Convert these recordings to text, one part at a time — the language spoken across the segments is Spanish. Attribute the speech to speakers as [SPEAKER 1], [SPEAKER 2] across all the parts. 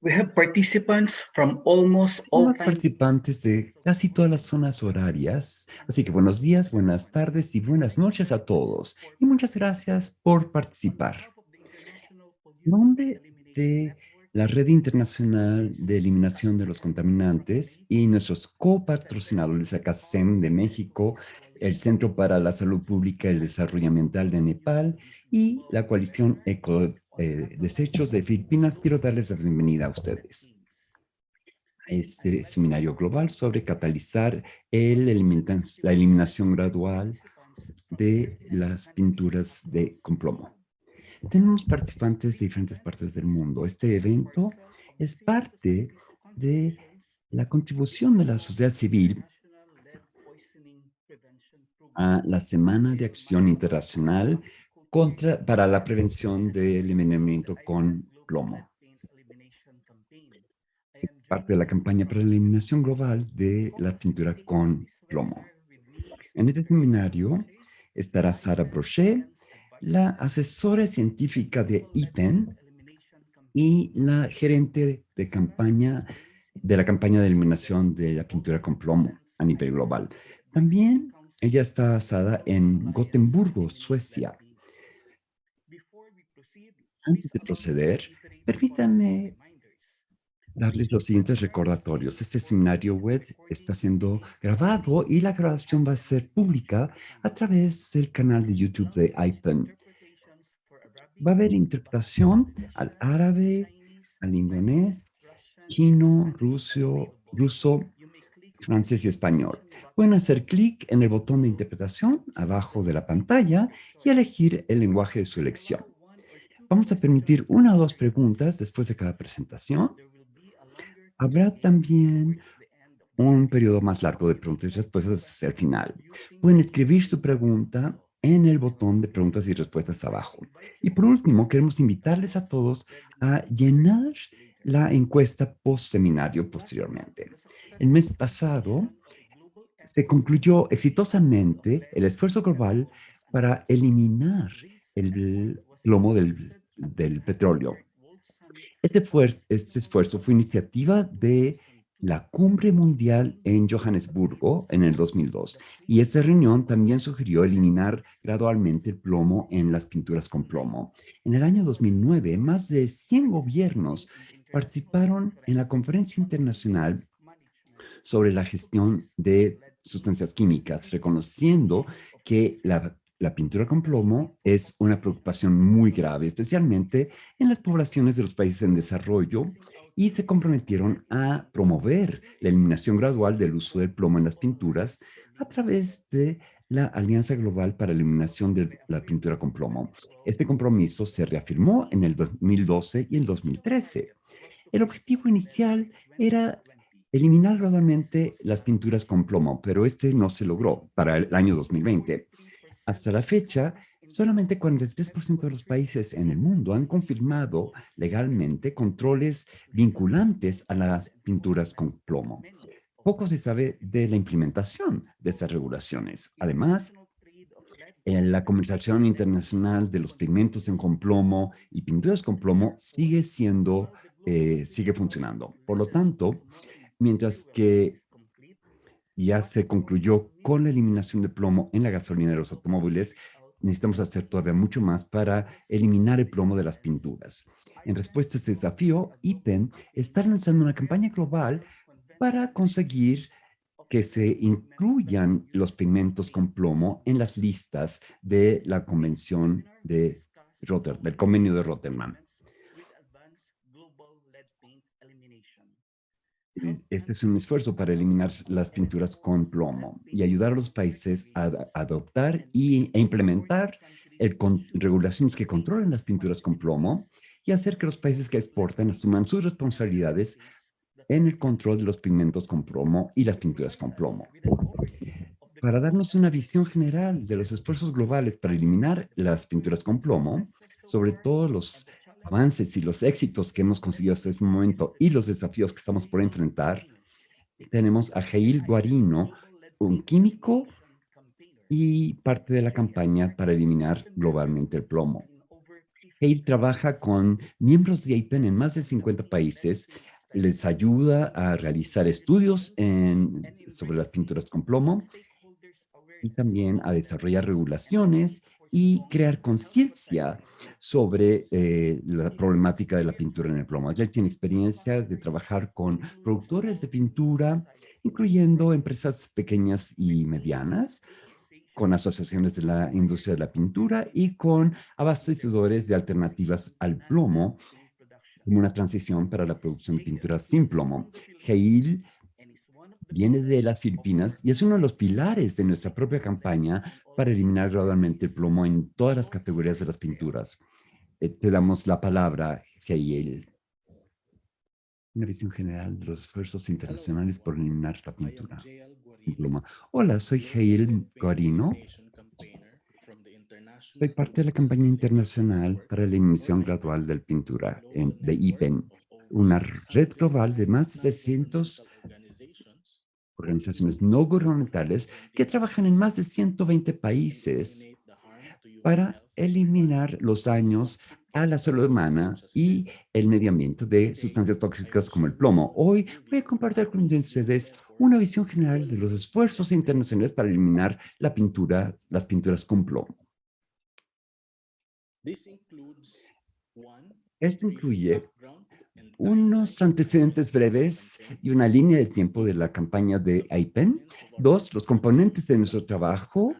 [SPEAKER 1] We have participants from almost all
[SPEAKER 2] Tenemos
[SPEAKER 1] time.
[SPEAKER 2] participantes de casi todas las zonas horarias, así que buenos días, buenas tardes y buenas noches a todos. Y muchas gracias por participar. En nombre de la Red Internacional de Eliminación de los Contaminantes y nuestros copatrocinadores acá, CEN de México, el Centro para la Salud Pública y el Desarrollo Ambiental de Nepal y la Coalición Eco Desechos de Filipinas, quiero darles la bienvenida a ustedes a este seminario global sobre catalizar la eliminación gradual de las pinturas con plomo. Tenemos participantes de diferentes partes del mundo. Este evento es parte de la contribución de la sociedad civil a la Semana de Acción Internacional para la prevención del envenenamiento con plomo. Es parte de la campaña para la eliminación global de la pintura con plomo. En este seminario estará Sara Brochet, la asesora científica de IPEN y la gerente de campaña de la campaña de eliminación de la pintura con plomo a nivel global. También ella está basada en Gotemburgo, Suecia. Antes de proceder, permítanme darles los siguientes recordatorios. Este seminario web está siendo grabado y la grabación va a ser pública a través del canal de YouTube de IPEN. Va a haber interpretación al árabe, al inglés, chino, ruso, francés y español. Pueden hacer clic en el botón de interpretación abajo de la pantalla y elegir el lenguaje de su elección. Vamos a permitir una o dos preguntas después de cada presentación. Habrá también un periodo más largo de preguntas y respuestas hacia el final. Pueden escribir su pregunta en el botón de preguntas y respuestas abajo. Y por último, queremos invitarles a todos a llenar la encuesta post-seminario posteriormente. El mes pasado se concluyó exitosamente el esfuerzo global para eliminar el plomo del petróleo. Este esfuerzo fue iniciativa de la Cumbre Mundial en Johannesburgo en el 2002 y esta reunión también sugirió eliminar gradualmente el plomo en las pinturas con plomo. En el año 2009, más de 100 gobiernos participaron en la Conferencia Internacional sobre la gestión de sustancias químicas, reconociendo que la pintura con plomo es una preocupación muy grave, especialmente en las poblaciones de los países en desarrollo, y se comprometieron a promover la eliminación gradual del uso del plomo en las pinturas a través de la Alianza Global para la Eliminación de la Pintura con Plomo. Este compromiso se reafirmó en el 2012 y el 2013. El objetivo inicial era eliminar gradualmente las pinturas con plomo, pero este no se logró para el año 2020. Hasta la fecha, solamente 43% de los países en el mundo han confirmado legalmente controles vinculantes a las pinturas con plomo. Poco se sabe de la implementación de estas regulaciones. Además, en la comercialización internacional de los pigmentos con plomo y pinturas con plomo sigue funcionando. Por lo tanto, mientras que ya se concluyó con la eliminación de plomo en la gasolina de los automóviles, necesitamos hacer todavía mucho más para eliminar el plomo de las pinturas. En respuesta a este desafío, IPEN está lanzando una campaña global para conseguir que se incluyan los pigmentos con plomo en las listas de la Convención del Convenio de Rotterdam. Este es un esfuerzo para eliminar las pinturas con plomo y ayudar a los países a adoptar e implementar regulaciones que controlen las pinturas con plomo y hacer que los países que exportan asuman sus responsabilidades en el control de los pigmentos con plomo y las pinturas con plomo. Para darnos una visión general de los esfuerzos globales para eliminar las pinturas con plomo, sobre todo los avances y los éxitos que hemos conseguido hasta este momento y los desafíos que estamos por enfrentar, tenemos a Jair Guarino, un químico y parte de la campaña para eliminar globalmente el plomo. Hale trabaja con miembros de IPEN en más de 50 países, les ayuda a realizar estudios sobre las pinturas con plomo y también a desarrollar regulaciones y crear conciencia sobre la problemática de la pintura en el plomo. Él tiene experiencia de trabajar con productores de pintura, incluyendo empresas pequeñas y medianas, con asociaciones de la industria de la pintura y con abastecedores de alternativas al plomo, como una transición para la producción de pintura sin plomo. Jail viene de las Filipinas y es uno de los pilares de nuestra propia campaña para eliminar gradualmente el plomo en todas las categorías de las pinturas. Te damos la palabra, Jail. Una visión general de los esfuerzos internacionales por eliminar la pintura en plomo. Hola, soy Jail Guarino. Soy parte de la campaña internacional para la eliminación gradual de la pintura de IPEN, una red global de más de 600 organizaciones no gubernamentales que trabajan en más de 120 países para eliminar los daños a la salud humana y el medio ambiente de sustancias tóxicas como el plomo. Hoy voy a compartir con ustedes una visión general de los esfuerzos internacionales para eliminar las pinturas con plomo. Esto incluye unos antecedentes breves y una línea de tiempo de la campaña de IPEN. Dos, los componentes de nuestro trabajo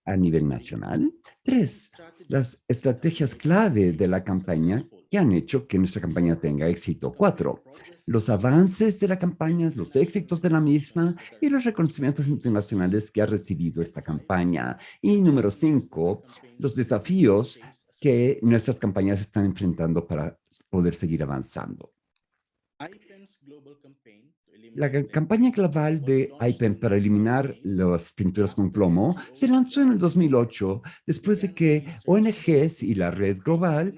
[SPEAKER 2] a nivel nacional. Tres, las estrategias clave de la campaña que han hecho que nuestra campaña tenga éxito. Cuatro, los avances de la campaña, los éxitos de la misma y los reconocimientos internacionales que ha recibido esta campaña. Y número cinco, los desafíos que nuestras campañas están enfrentando para poder seguir avanzando. La campaña global de IPEN para eliminar las pinturas con plomo se lanzó en el 2008, después de que ONGs y la red global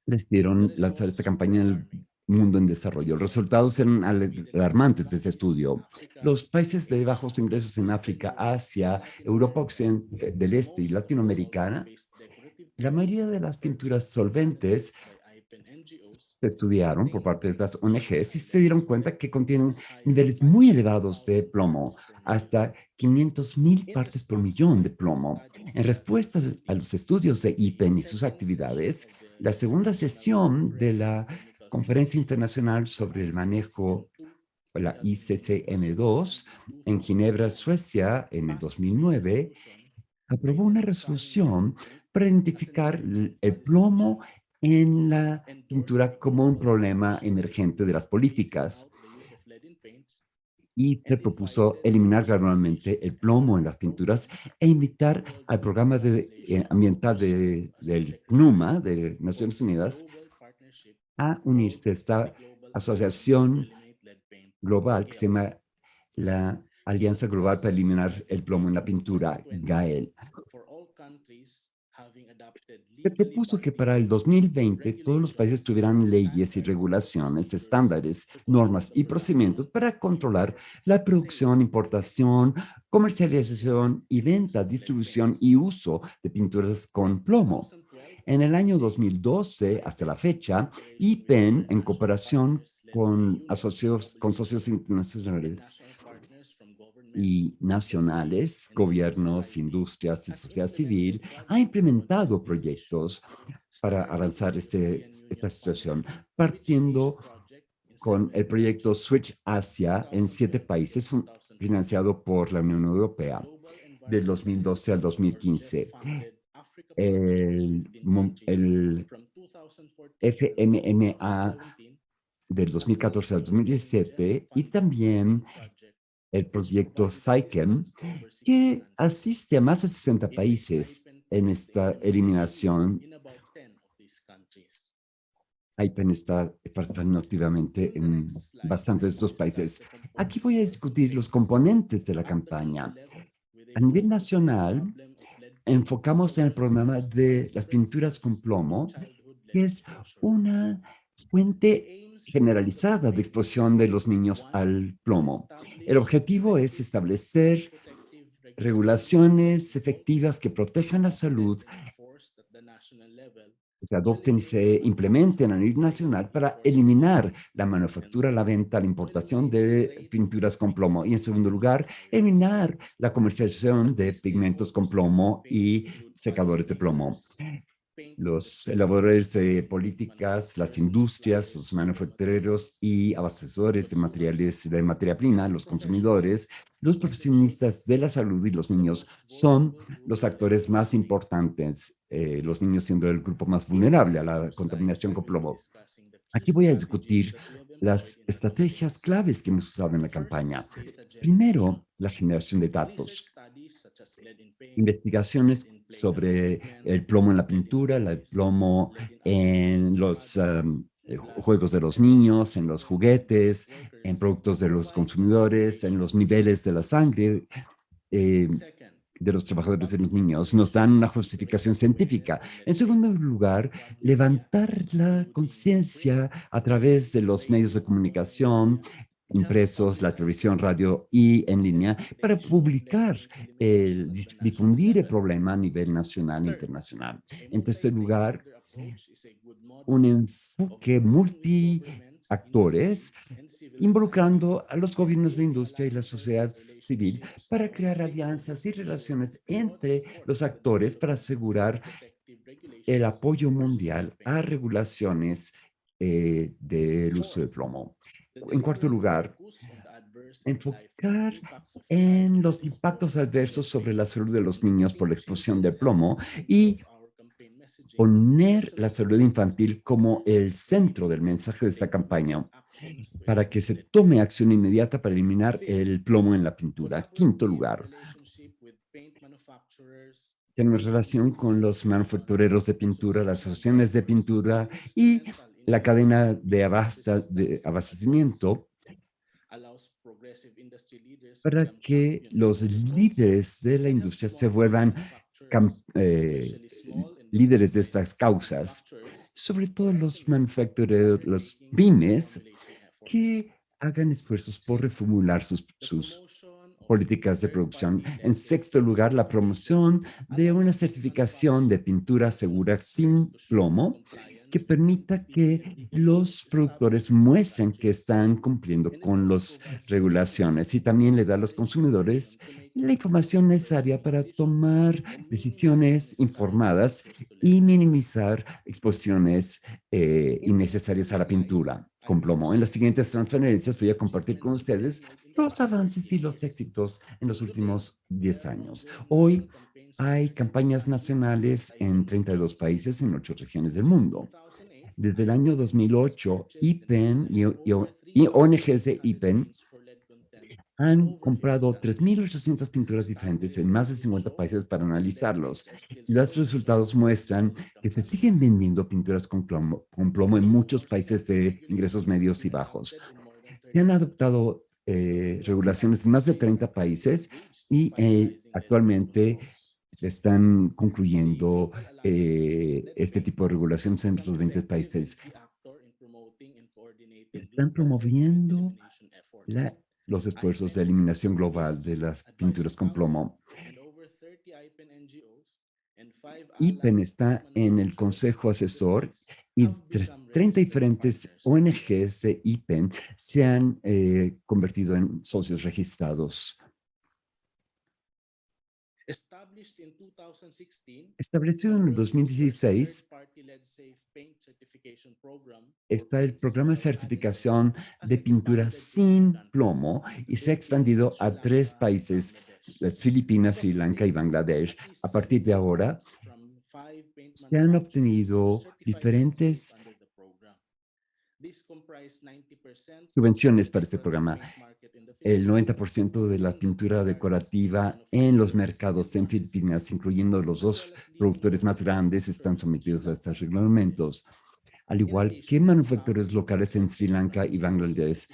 [SPEAKER 2] decidieron lanzar esta campaña en el mundo en desarrollo. Los resultados eran alarmantes de ese estudio. Los países de bajos ingresos en África, Asia, Europa del Este y Latinoamérica, la mayoría de las pinturas solventes se estudiaron por parte de estas ONGs y se dieron cuenta que contienen niveles muy elevados de plomo, hasta 500,000 partes por millón de plomo. En respuesta a los estudios de IPEN y sus actividades, la segunda sesión de la Conferencia Internacional sobre el Manejo, la ICCM2, en Ginebra, Suecia, en el 2009, aprobó una resolución para identificar el plomo en la pintura como un problema emergente de las políticas y se propuso eliminar gradualmente el plomo en las pinturas e invitar al programa ambiental del PNUMA, de Naciones Unidas, a unirse a esta asociación global que se llama la Alianza Global para Eliminar el Plomo en la Pintura, GAEL. Se propuso que para el 2020 todos los países tuvieran leyes y regulaciones, estándares, normas y procedimientos para controlar la producción, importación, comercialización y venta, distribución y uso de pinturas con plomo. En el año 2012, hasta la fecha, IPEN, en cooperación con socios internacionales y nacionales, gobiernos, industrias y sociedad civil, ha implementado proyectos para avanzar esta situación, partiendo con el proyecto Switch Asia en 7 países, financiado por la Unión Europea, del 2012 al 2015. El FMMA del 2014 al 2017 y también el proyecto SAICEM, que asiste a más de 60 países en esta eliminación. IPEN está participando activamente en bastantes de estos países. Aquí voy a discutir los componentes de la campaña. A nivel nacional, enfocamos en el problema de las pinturas con plomo, que es una fuente generalizada de exposición de los niños al plomo. El objetivo es establecer regulaciones efectivas que protejan la salud se adopten y se implementen a nivel nacional para eliminar la manufactura, la venta, la importación de pinturas con plomo. Y en segundo lugar, eliminar la comercialización de pigmentos con plomo y secadores de plomo. Los elaboradores de políticas, las industrias, los manufactureros y abastecedores de materiales de materia prima, los consumidores, los profesionistas de la salud y los niños son los actores más importantes, los niños siendo el grupo más vulnerable a la contaminación con plomo. Aquí voy a discutir las estrategias claves que hemos usado en la campaña. Primero, la generación de datos, investigaciones sobre el plomo en la pintura, el plomo en los juegos de los niños, en los juguetes, en productos de los consumidores, en los niveles de la sangre eh, de los trabajadores de los niños. Nos dan una justificación científica. En segundo lugar, levantar la conciencia a través de los medios de comunicación, impresos, la televisión, radio y en línea, para publicar, difundir el problema a nivel nacional e internacional. En tercer lugar, un enfoque multiactores involucrando a los gobiernos, la industria y la sociedad civil para crear alianzas y relaciones entre los actores para asegurar el apoyo mundial a regulaciones del uso del plomo. En cuarto lugar, enfocar en los impactos adversos sobre la salud de los niños por la exposición del plomo y poner la salud infantil como el centro del mensaje de esta campaña para que se tome acción inmediata para eliminar el plomo en la pintura. Quinto lugar, tenemos relación con los manufactureros de pintura, las asociaciones de pintura y la cadena de abastecimiento para que los líderes de la industria se vuelvan líderes de estas causas, sobre todo los manufactureros, los pymes, que hagan esfuerzos por reformular sus políticas de producción. En sexto lugar, la promoción de una certificación de pintura segura sin plomo que permita que los productores muestren que están cumpliendo con las regulaciones y también le da a los consumidores la información necesaria para tomar decisiones informadas y minimizar exposiciones innecesarias a la pintura con plomo. En las siguientes transferencias voy a compartir con ustedes los avances y los éxitos en los últimos 10 años. Hoy hay campañas nacionales en 32 países en 8 regiones del mundo. Desde el año 2008, IPEN y ONGs de IPEN han comprado 3.800 pinturas diferentes en más de 50 países para analizarlos. Los resultados muestran que se siguen vendiendo pinturas con plomo en muchos países de ingresos medios y bajos. Se han adoptado regulaciones en más de 30 países y actualmente se están concluyendo este tipo de regulaciones en otros 20 países. Están promoviendo los esfuerzos de eliminación global de las pinturas con plomo. IPEN está en el Consejo Asesor y 30 diferentes ONGs de IPEN se han convertido en socios registrados. Establecido en el 2016, está el programa de certificación de pintura sin plomo y se ha expandido a 3 países, las Filipinas, Sri Lanka y Bangladesh. A partir de ahora, se han obtenido diferentes subvenciones para este programa. El 90% de la pintura decorativa en los mercados en Filipinas, incluyendo los 2 productores más grandes, están sometidos a estos reglamentos, al igual que manufacturers locales en Sri Lanka y Bangladesh.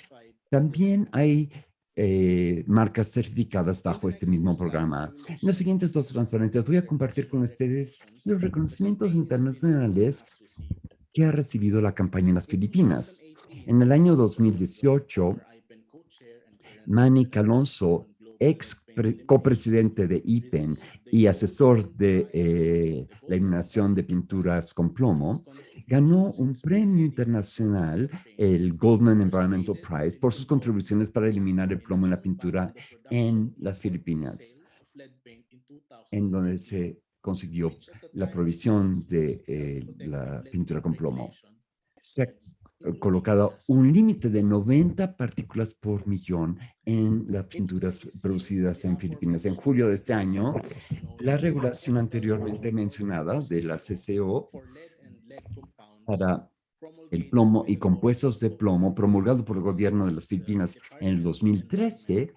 [SPEAKER 2] También hay marcas certificadas bajo este mismo programa. En las siguientes 2 transparencias voy a compartir con ustedes los reconocimientos internacionales que ha recibido la campaña en las Filipinas. En el año 2018, Manny Alonso, ex copresidente de IPEN y asesor de la eliminación de pinturas con plomo, ganó un premio internacional, el Goldman Environmental Prize, por sus contribuciones para eliminar el plomo en la pintura en las Filipinas, en donde se consiguió la provisión de la pintura con plomo. Se ha colocado un límite de 90 partículas por millón en las pinturas producidas en Filipinas. En julio de este año, la regulación anteriormente mencionada de la CCO para el plomo y compuestos de plomo, promulgado por el gobierno de las Filipinas en el 2013,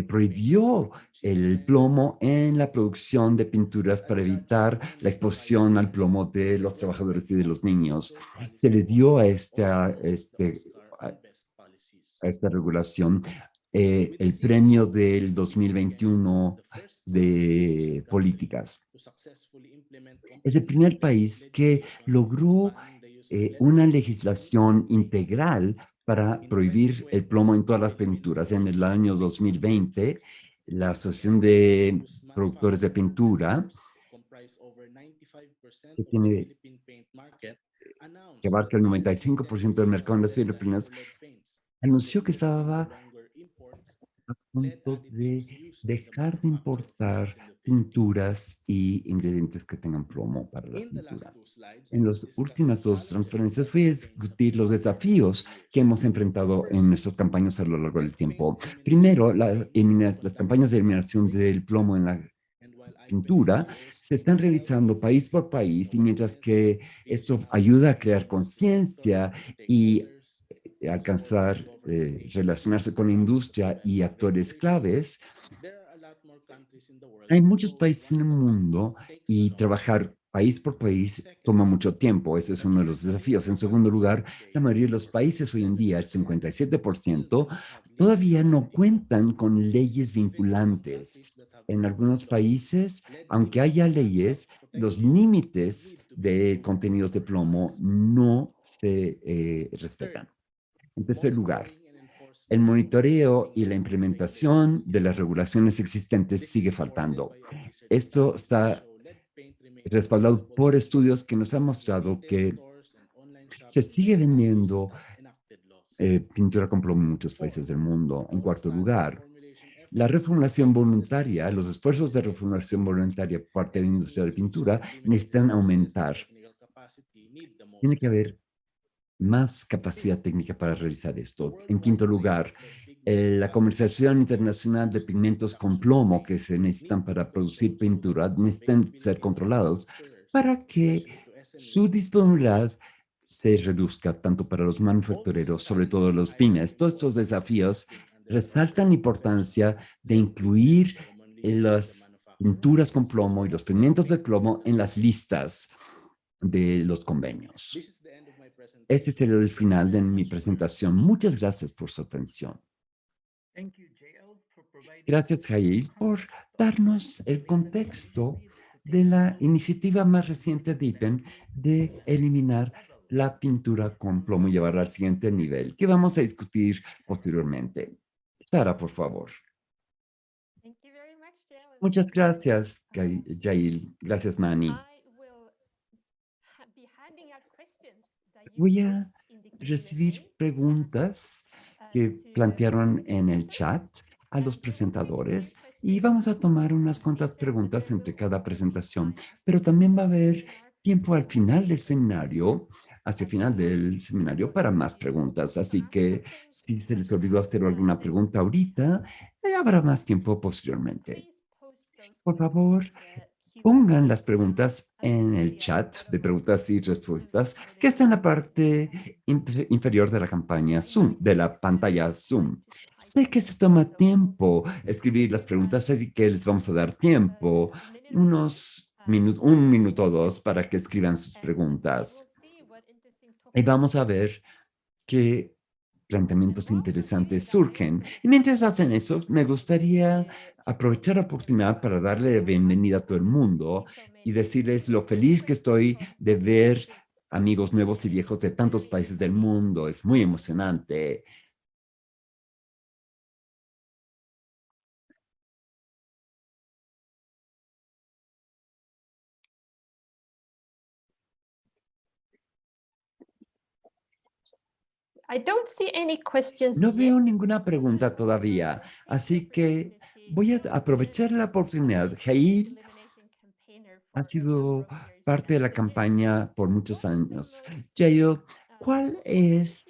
[SPEAKER 2] prohibió el plomo en la producción de pinturas para evitar la exposición al plomo de los trabajadores y de los niños. Se le dio a esta regulación el premio del 2021 de políticas. Es el primer país que logró una legislación integral para prohibir el plomo en todas las pinturas. En el año 2020, la Asociación de Productores de Pintura, que que abarca el 95% del mercado en las Filipinas, anunció que estaba a punto de dejar de importar pinturas y ingredientes que tengan plomo para la pintura. En las últimas dos transferencias voy a discutir los desafíos que hemos enfrentado en nuestras campañas a lo largo del tiempo. Primero, las campañas de eliminación del plomo en la pintura se están realizando país por país, y mientras que esto ayuda a crear conciencia y alcanzar, relacionarse con la industria y actores claves, hay muchos países en el mundo y trabajar país por país toma mucho tiempo. Ese es uno de los desafíos. En segundo lugar, la mayoría de los países hoy en día, el 57%, todavía no cuentan con leyes vinculantes. En algunos países, aunque haya leyes, los límites de contenidos de plomo no se respetan. En tercer lugar, el monitoreo y la implementación de las regulaciones existentes sigue faltando. Esto está respaldado por estudios que nos han mostrado que se sigue vendiendo pintura con plomo en muchos países del mundo. En cuarto lugar, la reformulación voluntaria, los esfuerzos de reformulación voluntaria por parte de la industria de pintura necesitan aumentar. Tiene que haber más capacidad técnica para realizar esto. En quinto lugar, la comercialización internacional de pigmentos con plomo que se necesitan para producir pintura necesitan ser controlados para que su disponibilidad se reduzca tanto para los manufactureros, sobre todo los pymes. Todos estos desafíos resaltan la importancia de incluir las pinturas con plomo y los pigmentos de plomo en las listas de los convenios. Este es el final de mi presentación. Muchas gracias por su atención. Gracias, Jair, por darnos el contexto de la iniciativa más reciente de IPEN de eliminar la pintura con plomo y llevarla al siguiente nivel, que vamos a discutir posteriormente. Sara, por favor. Muchas gracias, Jair. Gracias, Manny. Voy a recibir preguntas que plantearon en el chat a los presentadores y vamos a tomar unas cuantas preguntas entre cada presentación, pero también va a haber tiempo al final del seminario, hacia el final del seminario, para más preguntas. Así que si se les olvidó hacer alguna pregunta ahorita, habrá más tiempo posteriormente. Por favor, pongan las preguntas en el chat de preguntas y respuestas que está en la parte inferior de la campaña Zoom, de la pantalla Zoom. Sé que se toma tiempo escribir las preguntas, así que les vamos a dar tiempo, un minuto o dos para que escriban sus preguntas. Y vamos a ver qué planteamientos interesantes surgen. Y mientras hacen eso, me gustaría aprovechar la oportunidad para darle la bienvenida a todo el mundo y decirles lo feliz que estoy de ver amigos nuevos y viejos de tantos países del mundo. Es muy emocionante. No veo ninguna pregunta todavía, así que voy a aprovechar la oportunidad. Jair ha sido parte de la campaña por muchos años. Jair, ¿cuál es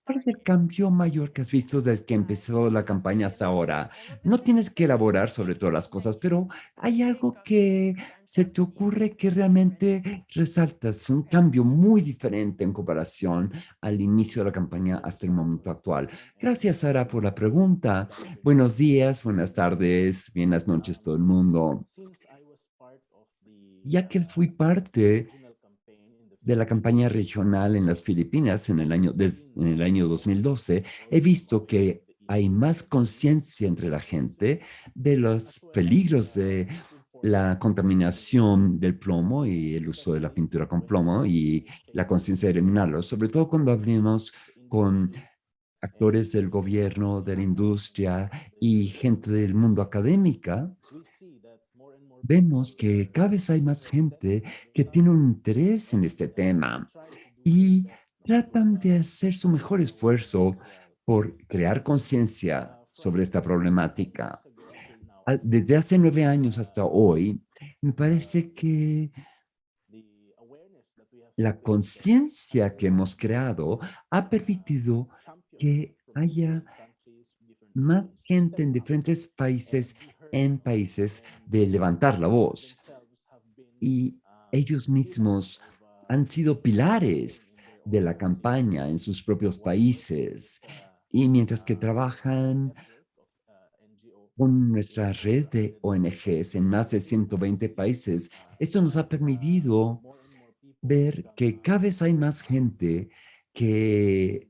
[SPEAKER 2] ¿cuál es el cambio mayor que has visto desde que empezó la campaña hasta ahora? No tienes que elaborar sobre todas las cosas, pero ¿hay algo que se te ocurre que realmente resaltas un cambio muy diferente en comparación al inicio de la campaña hasta el momento actual? Gracias, Sara, por la pregunta. Buenos días, buenas tardes, buenas noches, todo el mundo. Ya que fui parte de la campaña regional en las Filipinas en el año 2012, he visto que hay más conciencia entre la gente de los peligros de la contaminación del plomo y el uso de la pintura con plomo y la conciencia de eliminarlo, sobre todo cuando hablamos con actores del gobierno, de la industria y gente del mundo académica. Vemos que cada vez hay más gente que tiene un interés en este tema y tratan de hacer su mejor esfuerzo por crear conciencia sobre esta problemática. Desde hace 9 años hasta hoy, me parece que la conciencia que hemos creado ha permitido que haya más gente en diferentes países de levantar la voz. Y ellos mismos han sido pilares de la campaña en sus propios países. Y mientras que trabajan con nuestra red de ONGs en más de 120 países, esto nos ha permitido ver que cada vez hay más gente que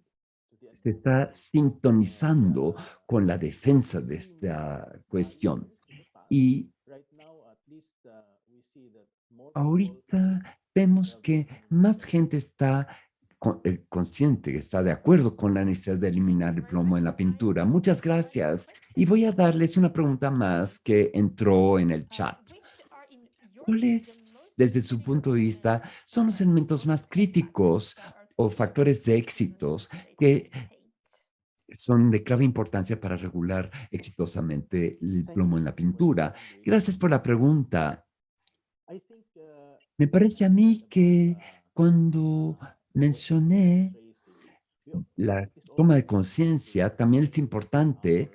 [SPEAKER 2] se está sintonizando con la defensa de esta cuestión. Y ahorita vemos que más gente está consciente, que está de acuerdo con la necesidad de eliminar el plomo en la pintura. Muchas gracias. Y voy a darles una pregunta más que entró en el chat. ¿Cuáles, desde su punto de vista, son los elementos más críticos o factores de éxitos que son de clave importancia para regular exitosamente el plomo en la pintura? Gracias por la pregunta. Me parece a mí que cuando mencioné la toma de conciencia, también es importante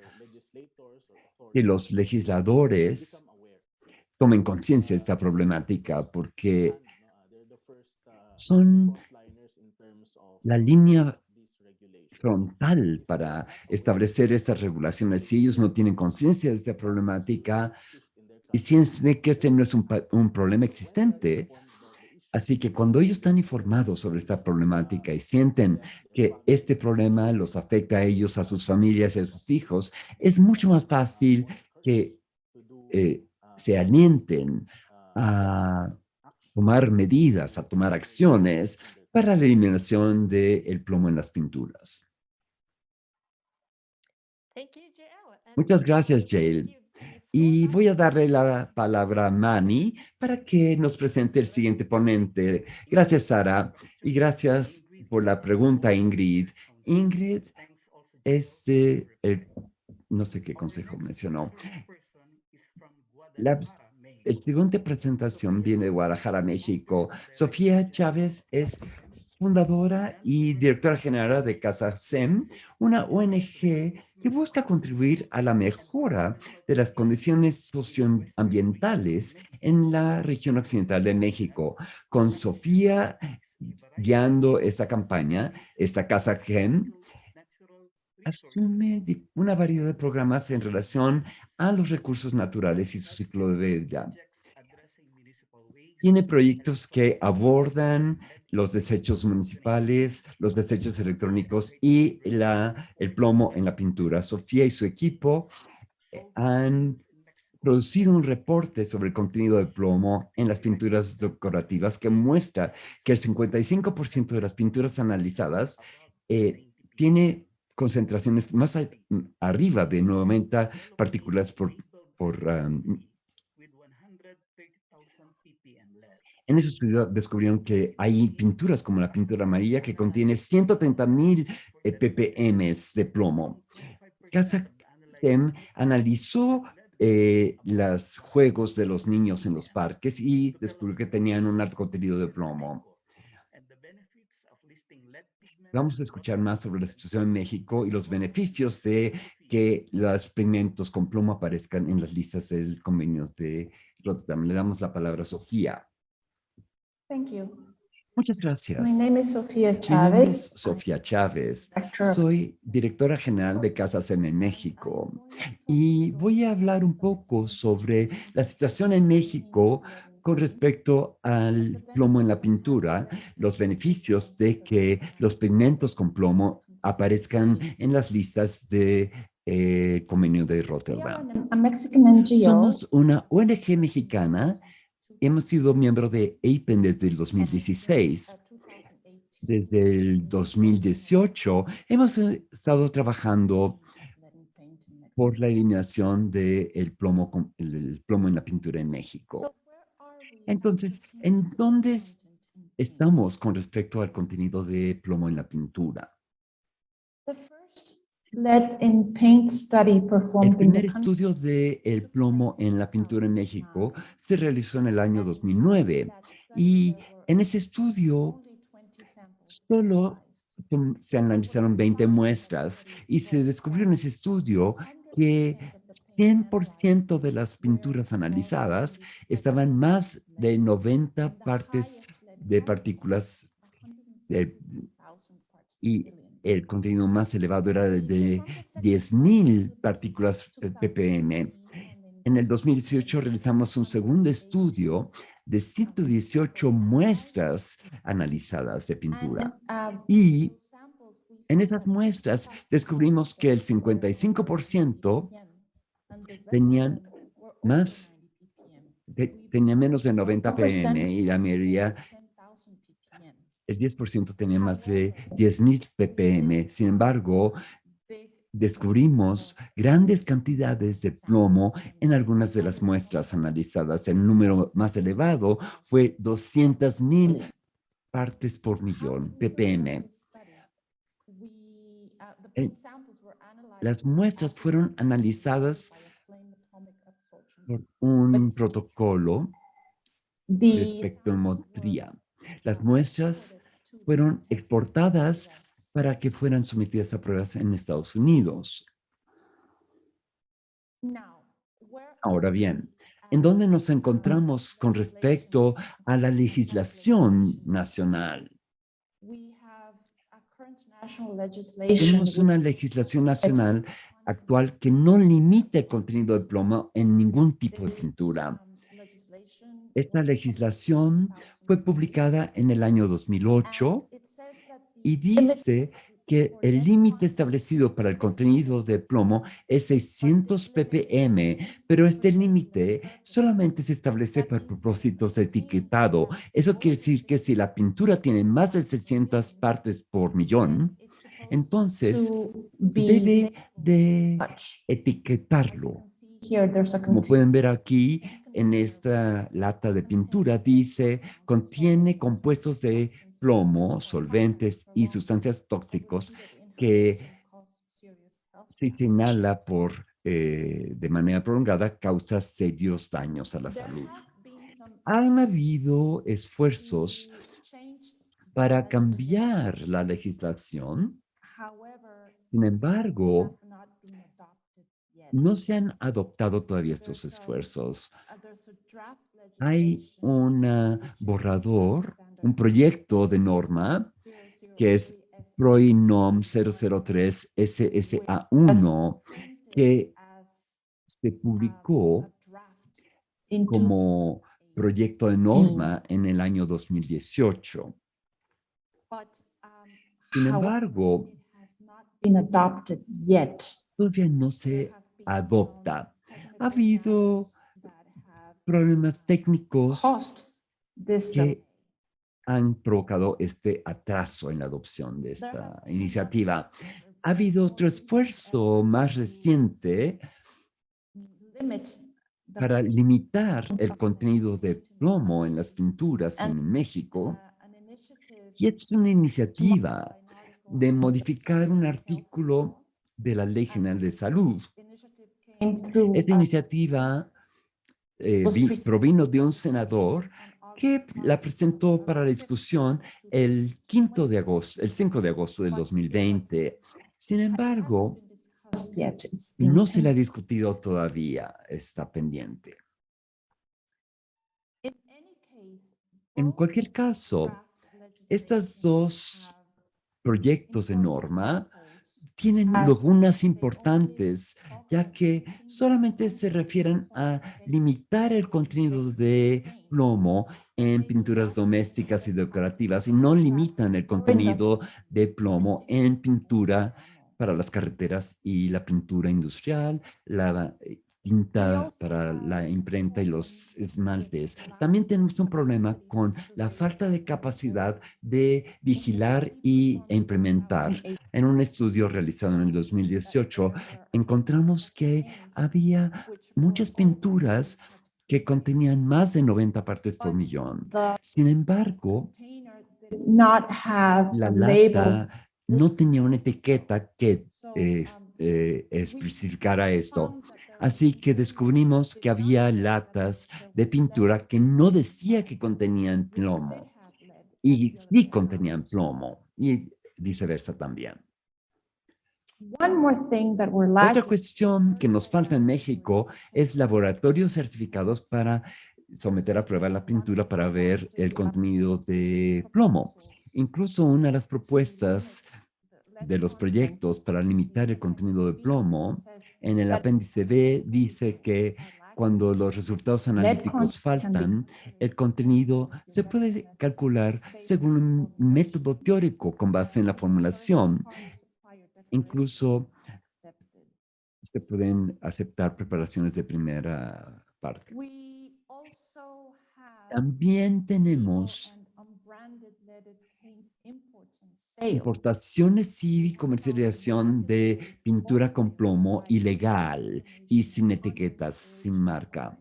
[SPEAKER 2] que los legisladores tomen conciencia de esta problemática porque son la línea frontal para establecer estas regulaciones. Si ellos no tienen conciencia de esta problemática y sienten que este no es un problema existente, así que cuando ellos están informados sobre esta problemática y sienten que este problema los afecta a ellos, a sus familias y a sus hijos, es mucho más fácil que eh, se alienten a tomar medidas, a tomar acciones para la eliminación del plomo en las pinturas. Muchas gracias, Jael. Y voy a darle la palabra a Manny para que nos presente el siguiente ponente. Gracias, Sara. Y gracias por la pregunta, Ingrid. Ingrid es no sé qué consejo mencionó. La siguiente presentación viene de Guadalajara, México. Sofía Chávez es fundadora y directora general de Casa SEM, una ONG que busca contribuir a la mejora de las condiciones socioambientales en la región occidental de México. Con Sofía guiando esta campaña, esta Casa SEM asume una variedad de programas en relación a los recursos naturales y su ciclo de vida. Tiene proyectos que abordan los desechos municipales, los desechos electrónicos y el plomo en la pintura. Sofía y su equipo han producido un reporte sobre el contenido de plomo en las pinturas decorativas que muestra que el 55% de las pinturas analizadas tiene concentraciones más arriba de 90 partículas por En ese estudio descubrieron que hay pinturas como la pintura amarilla que contiene 130,000 ppm de plomo. Kazakh-STEM analizó los juegos de los niños en los parques y descubrió que tenían un alto contenido de plomo. Vamos a escuchar más sobre la situación en México y los beneficios de que los pigmentos con plomo aparezcan en las listas del convenio de Rotterdam. Le damos la palabra a Sofía.
[SPEAKER 3] Thank you.
[SPEAKER 2] Muchas
[SPEAKER 3] My
[SPEAKER 2] gracias.
[SPEAKER 3] name is Sofía
[SPEAKER 2] Mi nombre es
[SPEAKER 3] Chávez.
[SPEAKER 2] Sofía Chávez.
[SPEAKER 3] Director of-
[SPEAKER 2] Soy directora general de Kazakh-STEM en México y voy a hablar un poco sobre la situación en México con respecto al plomo en la pintura, los beneficios de que los pigmentos con plomo aparezcan en las listas de convenio de
[SPEAKER 3] We are
[SPEAKER 2] Rotterdam.
[SPEAKER 3] a Mexican NGO.
[SPEAKER 2] Somos una ONG mexicana. Hemos sido miembro de APEN desde el 2016. Desde el 2018 hemos estado trabajando por la eliminación del plomo, el plomo en la pintura en México. Entonces, ¿en dónde estamos con respecto al contenido de plomo en la pintura?
[SPEAKER 3] The first lead in paint study
[SPEAKER 2] El
[SPEAKER 3] performed in
[SPEAKER 2] primer
[SPEAKER 3] the country
[SPEAKER 2] estudio del plomo en la pintura en México se realizó en el año 2009 y en ese estudio solo se analizaron 20 muestras y se descubrió en ese estudio que 100% de las pinturas analizadas estaban más de 90 partes de partículas y el contenido más elevado era de 10,000 partículas ppm. En el 2018 realizamos un segundo estudio de 118 muestras analizadas de pintura. Y en esas muestras descubrimos que el 55% tenían más, tenía menos de 90 ppm y la mayoría, el 10% tenía más de 10,000 ppm. Sin embargo, descubrimos grandes cantidades de plomo en algunas de las muestras analizadas. El número más elevado fue 200,000 partes por millón, ppm. Las muestras fueron analizadas por un protocolo de espectrometría. Las muestras fueron exportadas para que fueran sometidas a pruebas en Estados Unidos. Ahora bien, ¿en dónde nos encontramos con respecto a la legislación nacional? Tenemos una legislación nacional actual que no limita el contenido de plomo en ningún tipo de pintura. Esta legislación fue publicada en el año 2008 y dice que el límite establecido para el contenido de plomo es 600 ppm, pero este límite solamente se establece para propósitos de etiquetado. Eso quiere decir que si la pintura tiene más de 600 partes por millón, entonces debe de etiquetarlo. Como pueden ver aquí, en esta lata de pintura dice, contiene compuestos de plomo, solventes y sustancias tóxicos que si se inhala de manera prolongada causa serios daños a la salud. Han habido esfuerzos para cambiar la legislación. Sin embargo, no se han adoptado todavía estos esfuerzos. Hay un borrador, un proyecto de norma que es PROINOM 003 SSA1 que se publicó como proyecto de norma en el año 2018. Sin embargo, todavía no se adopta. Ha habido problemas técnicos que han provocado este atraso en la adopción de esta iniciativa. Ha habido otro esfuerzo más reciente para limitar el contenido de plomo en las pinturas en México. Y es una iniciativa de modificar un artículo de la Ley General de Salud. Esta iniciativa provino de un senador que la presentó para la discusión el 5 de agosto del 2020. Sin embargo, no se le ha discutido todavía, está pendiente. En cualquier caso, estos dos proyectos de norma tienen lagunas importantes, ya que solamente se refieren a limitar el contenido de plomo en pinturas domésticas y decorativas y no limitan el contenido de plomo en pintura para las carreteras y la pintura industrial, la tinta para la imprenta y los esmaltes. También tenemos un problema con la falta de capacidad de vigilar e implementar. En un estudio realizado en el 2018, encontramos que había muchas pinturas que contenían más de 90 partes por millón. Sin embargo, la lata no tenía una etiqueta que especificara esto. Así que descubrimos que había latas de pintura que no decía que contenían plomo y sí contenían plomo y viceversa también. Otra cuestión que nos falta en México es laboratorios certificados para someter a prueba la pintura para ver el contenido de plomo. Incluso una de las propuestas de los proyectos para limitar el contenido de plomo, en el apéndice B dice que cuando los resultados analíticos faltan, el contenido se puede calcular según un método teórico con base en la formulación. Incluso se pueden aceptar preparaciones de primera parte. También tenemos importaciones y comercialización de pintura con plomo ilegal y sin etiquetas, sin marca.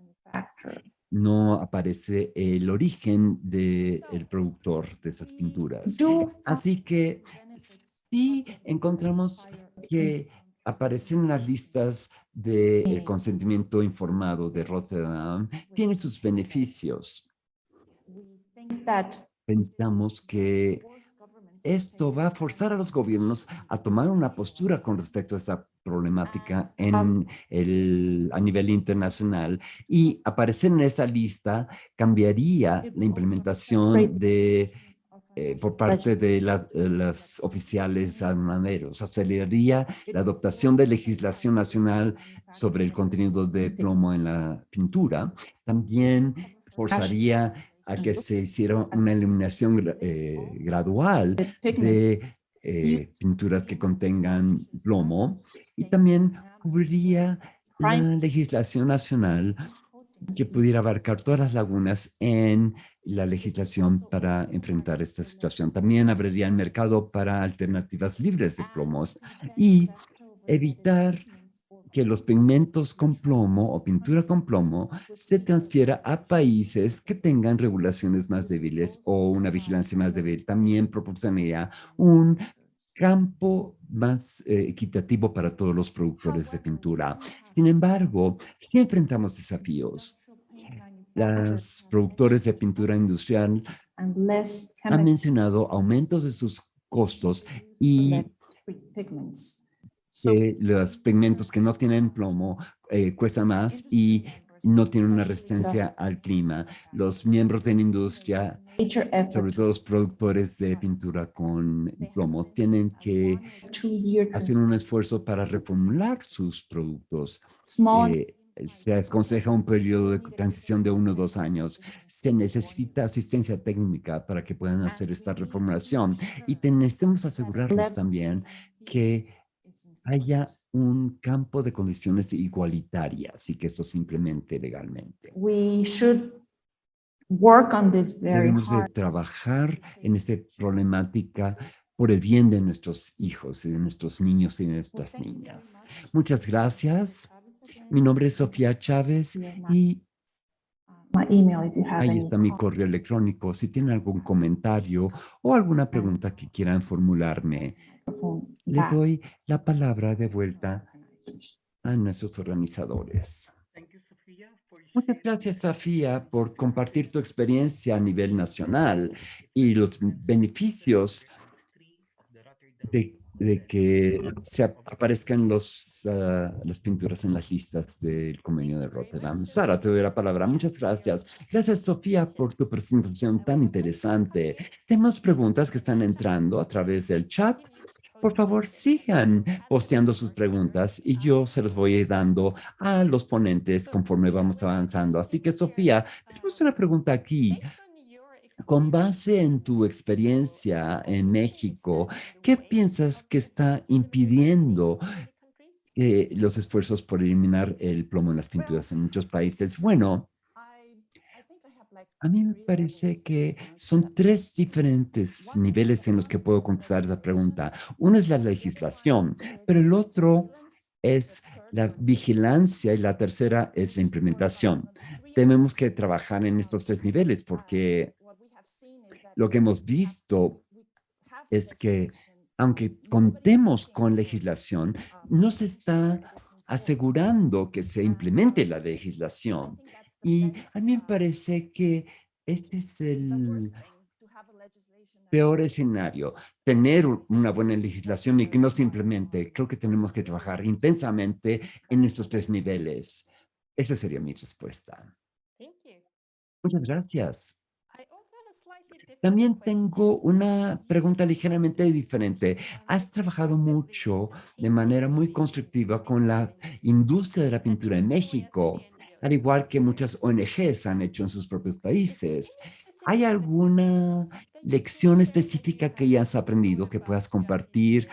[SPEAKER 2] No aparece el origen del productor de esas pinturas. Así que sí encontramos que aparecen en las listas del consentimiento informado de Rotterdam, tiene sus beneficios. Pensamos que esto va a forzar a los gobiernos a tomar una postura con respecto a esa problemática a nivel internacional y aparecer en esa lista cambiaría la implementación por parte de las oficiales aduaneros, aceleraría la adoptación de legislación nacional sobre el contenido de plomo en la pintura, también forzaría a que se hiciera una eliminación gradual de pinturas que contengan plomo y también cubriría la legislación nacional que pudiera abarcar todas las lagunas en la legislación para enfrentar esta situación. También abriría el mercado para alternativas libres de plomos y evitar que los pigmentos con plomo o pintura con plomo se transfiera a países que tengan regulaciones más débiles o una vigilancia más débil. También proporcionaría un campo más equitativo para todos los productores de pintura. Sin embargo, sí enfrentamos desafíos. Los productores de pintura industrial han mencionado aumentos de sus costos y que los pigmentos que no tienen plomo cuestan más y no tienen una resistencia al clima. Los miembros de la industria, sobre todo los productores de pintura con plomo, tienen que hacer un esfuerzo para reformular sus productos. Se aconseja un periodo de transición de 1 o 2 años. Se necesita asistencia técnica para que puedan hacer esta reformulación y necesitamos asegurarnos también que haya un campo de condiciones igualitarias y que esto se implemente legalmente. Debemos de trabajar en esta problemática por el bien de nuestros hijos y de nuestros niños y de nuestras niñas. Muchas gracias. Mi nombre es Sofía Chávez y
[SPEAKER 3] My email if you have
[SPEAKER 2] ahí
[SPEAKER 3] any
[SPEAKER 2] está mi correo electrónico. Si tienen algún comentario o alguna pregunta que quieran formularme,
[SPEAKER 3] microphone
[SPEAKER 2] le
[SPEAKER 3] back.
[SPEAKER 2] doy la palabra de vuelta a nuestros organizadores.
[SPEAKER 1] Thank you, Sophia, for
[SPEAKER 2] Muchas
[SPEAKER 1] sharing
[SPEAKER 2] gracias,
[SPEAKER 1] your
[SPEAKER 2] Sofía, por
[SPEAKER 1] experience
[SPEAKER 2] compartir tu experiencia a nivel nacional y los beneficios de que aparezcan las pinturas en las listas del Convenio de Rotterdam. Sara, te doy la palabra. Muchas gracias. Gracias, Sofía, por tu presentación tan interesante. Tenemos preguntas que están entrando a través del chat. Por favor, sigan posteando sus preguntas y yo se las voy a ir dando a los ponentes conforme vamos avanzando. Así que, Sofía, tenemos una pregunta aquí. Con base en tu experiencia en México, ¿qué piensas que está impidiendo los esfuerzos por eliminar el plomo en las pinturas en muchos países? Bueno, a mí me parece que son tres diferentes niveles en los que puedo contestar esa pregunta. Uno es la legislación, pero el otro es la vigilancia y la tercera es la implementación. Tenemos que trabajar en estos tres niveles porque lo que hemos visto es que aunque contemos con legislación, no se está asegurando que se implemente la legislación. Y a mí me parece que este es el peor escenario, tener una buena legislación y que no se implemente. Creo que tenemos que trabajar intensamente en estos tres niveles. Esa sería mi respuesta. Muchas gracias. También tengo una pregunta ligeramente diferente. Has trabajado mucho de manera muy constructiva con la industria de la pintura en México, al igual que muchas ONGs han hecho en sus propios países. ¿Hay alguna lección específica que hayas aprendido que puedas compartir,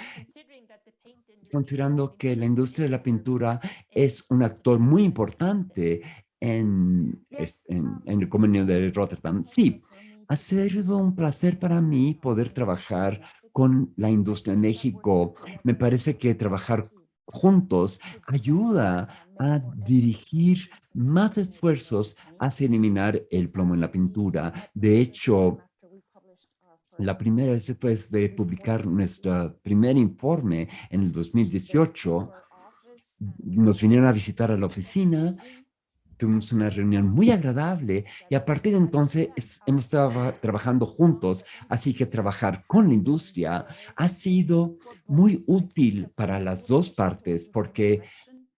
[SPEAKER 2] considerando que la industria de la pintura es un actor muy importante en el Convenio de Rotterdam? Sí, ha sido un placer para mí poder trabajar con la industria en México. Me parece que trabajar juntos ayuda a dirigir más esfuerzos hacia eliminar el plomo en la pintura. De hecho, la primera vez después de publicar nuestro primer informe en el 2018, nos vinieron a visitar a la oficina, tuvimos una reunión muy agradable y a partir de entonces hemos estado trabajando juntos, así que trabajar con la industria ha sido muy útil para las dos partes porque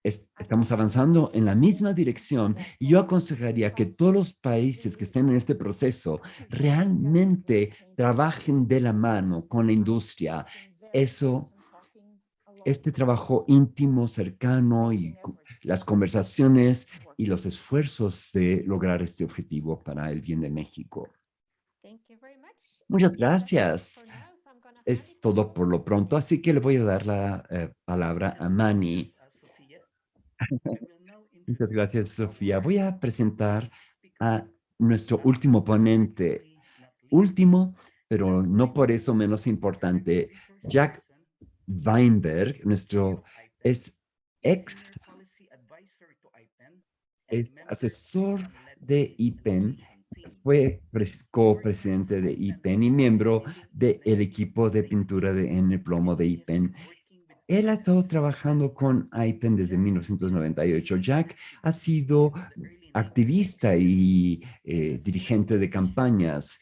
[SPEAKER 2] estamos avanzando en la misma dirección y yo aconsejaría que todos los países que estén en este proceso realmente trabajen de la mano con la industria. Eso, este trabajo íntimo, cercano y las conversaciones y los esfuerzos de lograr este objetivo para el bien de México. Muchas gracias. Es todo por lo pronto, así que le voy a dar la palabra a Manny. Muchas gracias, Sofía. Voy a presentar a nuestro último ponente. Último, pero no por eso menos importante, Jack Weinberg, es ex es asesor de IPEN, fue co-presidente de IPEN y miembro del equipo de pintura en el plomo de IPEN. Él ha estado trabajando con IPEN desde 1998. Jack ha sido activista y dirigente de campañas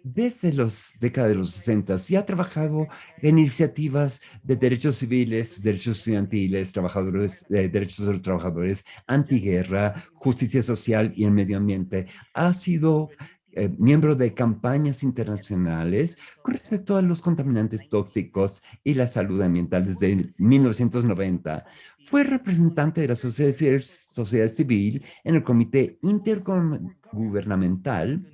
[SPEAKER 2] desde las décadas de los 60 y ha trabajado en iniciativas de derechos civiles, derechos estudiantiles, derechos de los trabajadores, antiguerra, justicia social y el medio ambiente. Ha sido miembro de campañas internacionales con respecto a los contaminantes tóxicos y la salud ambiental desde 1990. Fue representante de la sociedad civil en el Comité Intergubernamental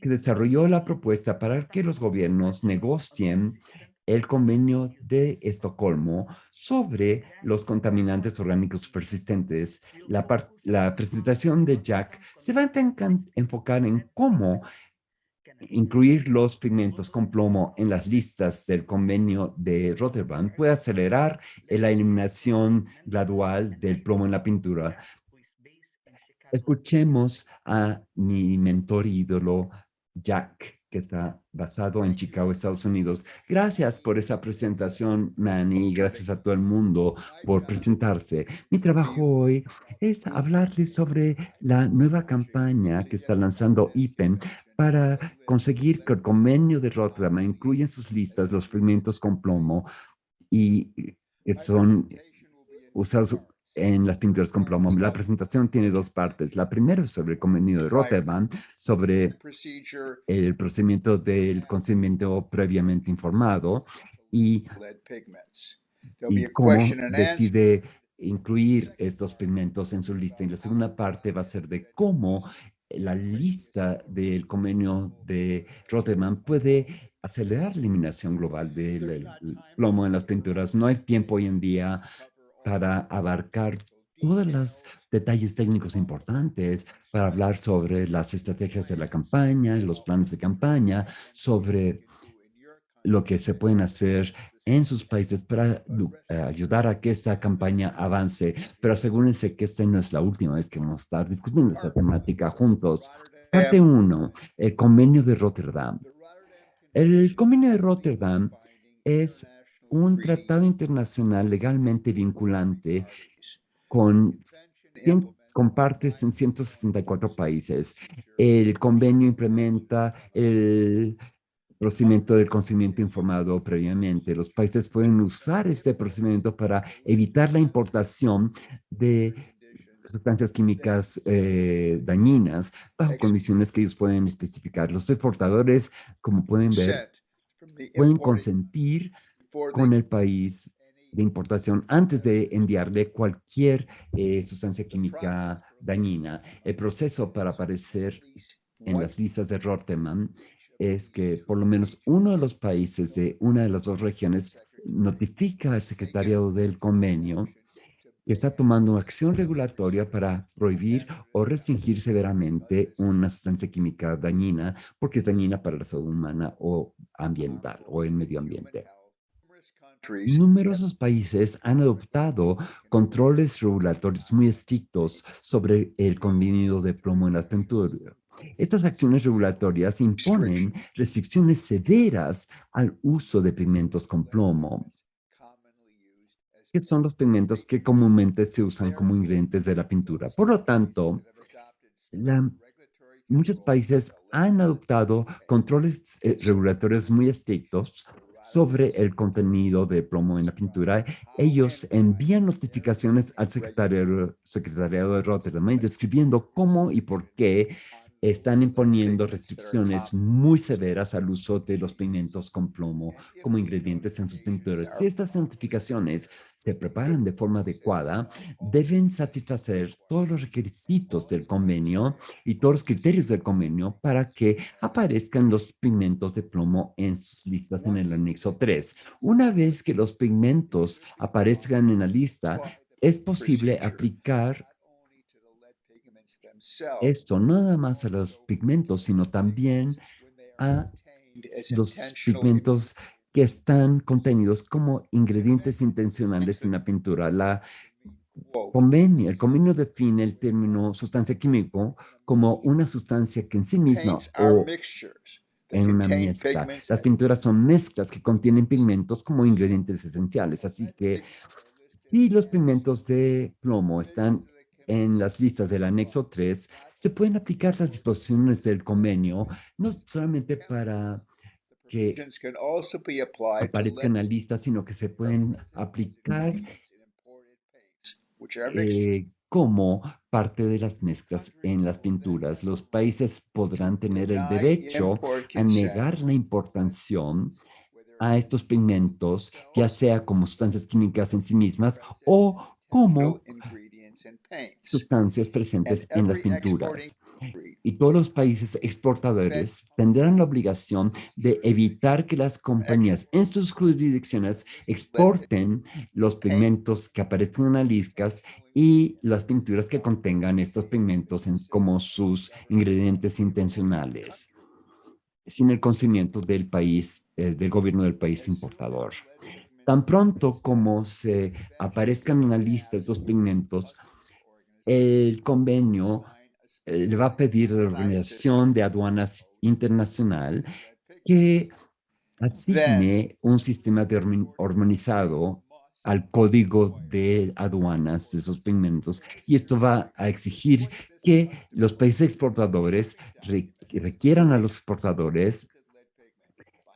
[SPEAKER 2] que desarrolló la propuesta para que los gobiernos negocien el convenio de Estocolmo sobre los contaminantes orgánicos persistentes. La presentación de Jack se va a enfocar en cómo incluir los pigmentos con plomo en las listas del convenio de Rotterdam puede acelerar la eliminación gradual del plomo en la pintura. Escuchemos a mi mentor ídolo, Jack, que está basado en Chicago, Estados Unidos. Gracias por esa presentación, Manny, y gracias a todo el mundo por presentarse. Mi trabajo hoy es hablarles sobre la nueva campaña que está lanzando IPEN para conseguir que el convenio de Rotterdam incluya en sus listas los pigmentos con plomo y que son usados en las pinturas con plomo. La presentación tiene dos partes. La primera es sobre el convenio de Rotterdam, sobre el procedimiento del consentimiento previamente informado y, y cómo decide incluir estos pigmentos en su lista. Y la segunda parte va a ser de cómo la lista del convenio de Rotterdam puede acelerar la eliminación global del plomo en las pinturas. No hay tiempo hoy en día para abarcar todos los detalles técnicos importantes, para hablar sobre las estrategias de la campaña, los planes de campaña, sobre lo que se pueden hacer en sus países para ayudar a que esta campaña avance. Pero asegúrense que esta no es la última vez que vamos a estar discutiendo esta temática juntos. Parte 1, el convenio de Rotterdam. El convenio de Rotterdam es un tratado internacional legalmente vinculante con, con partes en 164 países. El convenio implementa el procedimiento del consentimiento informado previamente. Los países pueden usar este procedimiento para evitar la importación de sustancias químicas dañinas bajo condiciones que ellos pueden especificar. Los exportadores, como pueden ver, pueden consentir con el país de importación antes de enviarle cualquier sustancia química dañina. El proceso para aparecer en las listas de Rotterdam es que por lo menos uno de los países de una de las dos regiones notifica al secretariado del convenio que está tomando acción regulatoria para prohibir o restringir severamente una sustancia química dañina porque es dañina para la salud humana o ambiental o el medio ambiente. Numerosos países han adoptado controles regulatorios muy estrictos sobre el contenido de plomo en las pinturas. Estas acciones regulatorias imponen restricciones severas al uso de pigmentos con plomo, que son los pigmentos que comúnmente se usan como ingredientes de la pintura. Por lo tanto, muchos países han adoptado controles regulatorios muy estrictos sobre el contenido de plomo en la pintura. Ellos envían notificaciones al secretariado de Rotterdam describiendo cómo y por qué están imponiendo restricciones muy severas al uso de los pigmentos con plomo como ingredientes en sus pinturas. Si estas notificaciones se preparan de forma adecuada, deben satisfacer todos los requisitos del convenio y todos los criterios del convenio para que aparezcan los pigmentos de plomo en sus listas en el anexo 3. Una vez que los pigmentos aparezcan en la lista, es posible aplicar esto no nada más a los pigmentos, sino también a los pigmentos que están contenidos como ingredientes intencionales en la pintura. El convenio define el término sustancia químico como una sustancia que en sí misma o en una mezcla. Las pinturas son mezclas que contienen pigmentos como ingredientes esenciales. Así que si los pigmentos de plomo están en las listas del anexo 3, se pueden aplicar las disposiciones del convenio, no solamente para que aparezcan en la lista, sino que se pueden aplicar como parte de las mezclas en las pinturas. Los países podrán tener el derecho a negar la importación a estos pigmentos, ya sea como sustancias químicas en sí mismas o como sustancias presentes en las pinturas. Y todos los países exportadores tendrán la obligación de evitar que las compañías en sus jurisdicciones exporten los pigmentos que aparecen en las listas y las pinturas que contengan estos pigmentos como sus ingredientes intencionales. sin el conocimiento del país, del gobierno del país importador. Tan pronto como se aparezcan en la lista estos pigmentos, el convenio le va a pedir a la Organización de Aduanas Internacional que asigne un sistema de armonizado al código de aduanas de esos pigmentos, y esto va a exigir que los países exportadores requieran a los exportadores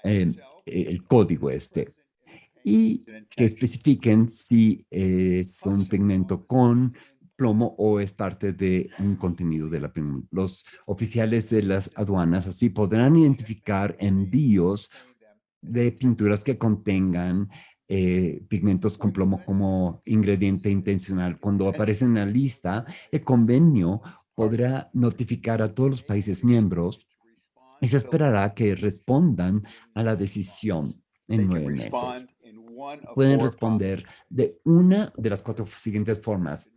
[SPEAKER 2] eh, el código este, y que especifiquen si es un pigmento con plomo o es parte de un contenido de la pigmento. Los oficiales de las aduanas así podrán identificar envíos de pinturas que contengan pigmentos con plomo como ingrediente intencional. Cuando aparece en la lista, el convenio podrá notificar a todos los países miembros y se esperará que respondan a la decisión en 9 meses. Pueden responder de una de las 4 siguientes formas.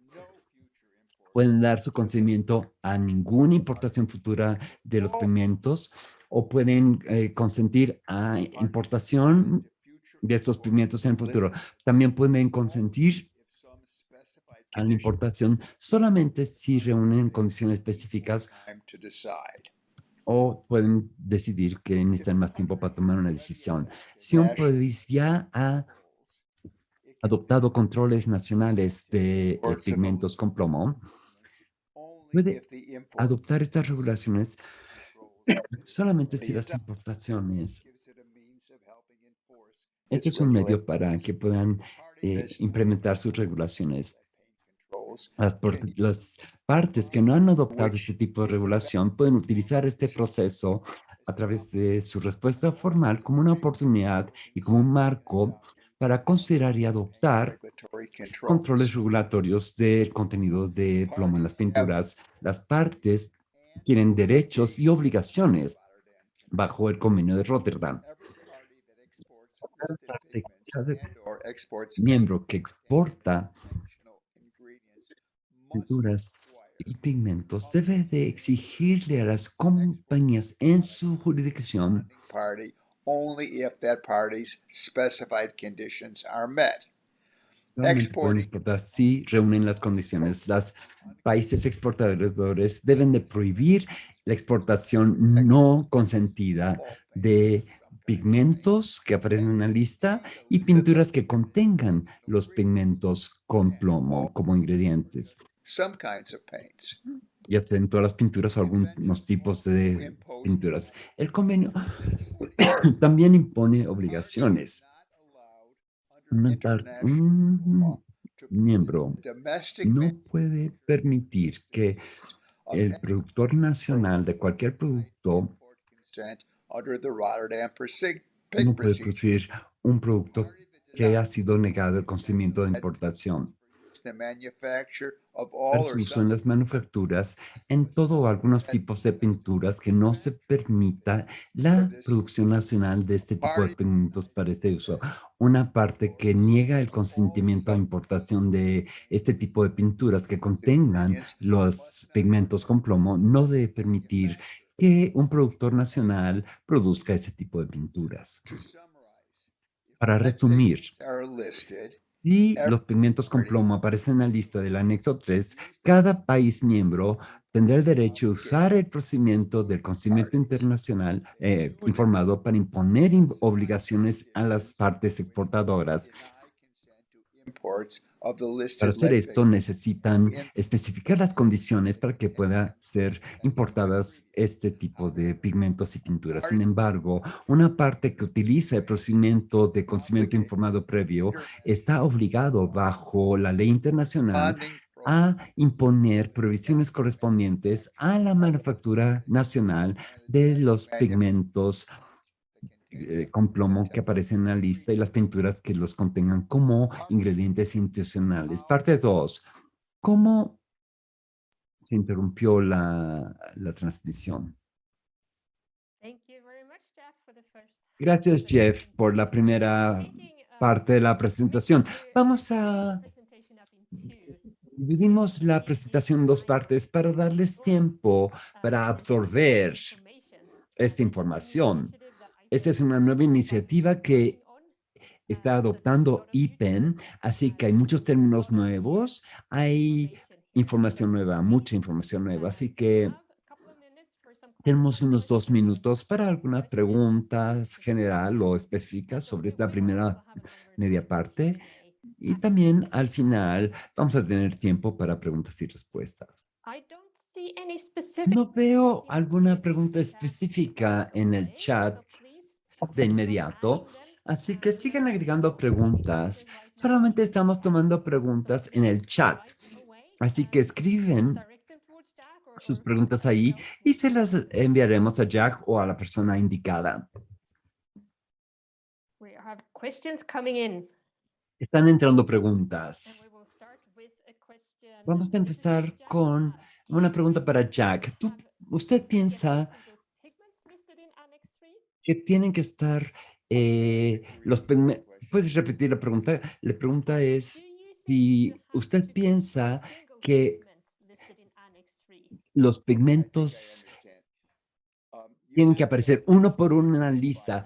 [SPEAKER 2] Pueden dar su consentimiento a ninguna importación futura de los pigmentos, o pueden consentir a importación de estos pigmentos en el futuro. También pueden consentir a la importación solamente si reúnen condiciones específicas, o pueden decidir que necesitan más tiempo para tomar una decisión. Si un país ya ha adoptado controles nacionales de pigmentos con plomo, puede adoptar estas regulaciones solamente si las importaciones. Este es un medio para que puedan implementar sus regulaciones. Las partes que no han adoptado este tipo de regulación pueden utilizar este proceso a través de su respuesta formal como una oportunidad y como un marco para considerar y adoptar controles regulatorios del contenido de plomo en las pinturas. Las partes tienen derechos y obligaciones bajo el Convenio de Rotterdam. Cada miembro que exporta pinturas y pigmentos debe de exigirle a las compañías en su jurisdicción solamente pueden exportar si reúnen las condiciones. Los países exportadores deben de prohibir la exportación no consentida de pigmentos que aparecen en la lista y pinturas que contengan los pigmentos con plomo como ingredientes, ya sea en todas las pinturas o algunos tipos de pinturas. El convenio también impone obligaciones. Un miembro no puede permitir que el productor nacional de cualquier producto no puede producir un producto que ha sido negado el consentimiento de importación para su uso en las manufacturas, en todo o algunos tipos de pinturas que no se permita la producción nacional de este tipo de pigmentos para este uso. Una parte que niega el consentimiento a importación de este tipo de pinturas que contengan los pigmentos con plomo no debe permitir que un productor nacional produzca ese tipo de pinturas. Para resumir, si los pigmentos con plomo aparecen en la lista del anexo 3, cada país miembro tendrá el derecho de usar el procedimiento del consentimiento internacional informado para imponer obligaciones a las partes exportadoras. Para hacer esto, necesitan especificar las condiciones para que puedan ser importadas este tipo de pigmentos y pinturas. Sin embargo, una parte que utiliza el procedimiento de consentimiento informado previo está obligado bajo la ley internacional a imponer provisiones correspondientes a la manufactura nacional de los pigmentos con plomo que aparecen en la lista y las pinturas que los contengan como ingredientes intencionales. Parte 2. ¿Cómo se interrumpió la transmisión? Gracias, Jeff, por la primera parte de la presentación. Vamos a dividimos la presentación en 2 partes para darles tiempo para absorber esta información. Esta es una nueva iniciativa que está adoptando IPEN, así que hay muchos términos nuevos, hay información nueva, mucha información nueva, así que tenemos unos 2 minutos para algunas preguntas general o específicas sobre esta primera media parte. Y también al final vamos a tener tiempo para preguntas y respuestas. No veo alguna pregunta específica en el chat de inmediato, así que sigan agregando preguntas. Solamente estamos tomando preguntas en el chat, así que escriben sus preguntas ahí y se las enviaremos a Jack o a la persona indicada.
[SPEAKER 4] We have questions coming in.
[SPEAKER 2] Están entrando
[SPEAKER 4] And
[SPEAKER 2] preguntas.
[SPEAKER 4] we will start with a question.
[SPEAKER 2] Vamos a
[SPEAKER 4] This is
[SPEAKER 2] empezar
[SPEAKER 4] Jack.
[SPEAKER 2] con una pregunta para Jack. ¿Usted piensa
[SPEAKER 4] Pigments listed in Annex 3?
[SPEAKER 2] que tienen que estar los pigmentos? ¿Puedes repetir la pregunta? La pregunta es si usted piensa que los pigmentos tienen que aparecer uno por uno en la lista.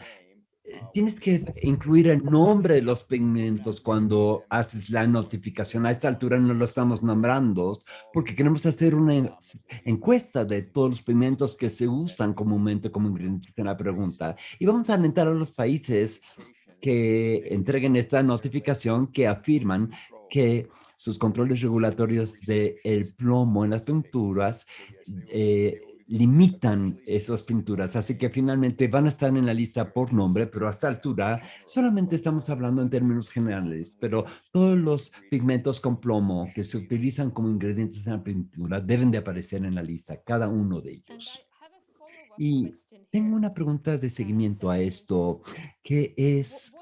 [SPEAKER 2] Tienes que incluir el nombre de los pigmentos cuando haces la notificación. A esta altura no lo estamos nombrando porque queremos hacer una encuesta de todos los pigmentos que se usan comúnmente como ingredientes en la pregunta. Y vamos a alentar a los países que entreguen esta notificación que afirman que sus controles regulatorios del plomo en las pinturas limitan esas pinturas, así que finalmente van a estar en la lista por nombre, pero a esta altura solamente estamos hablando en términos generales, pero todos los pigmentos con plomo que se utilizan como ingredientes en la pintura deben de aparecer en la lista, cada uno de ellos. Y tengo una pregunta de seguimiento a esto, que es,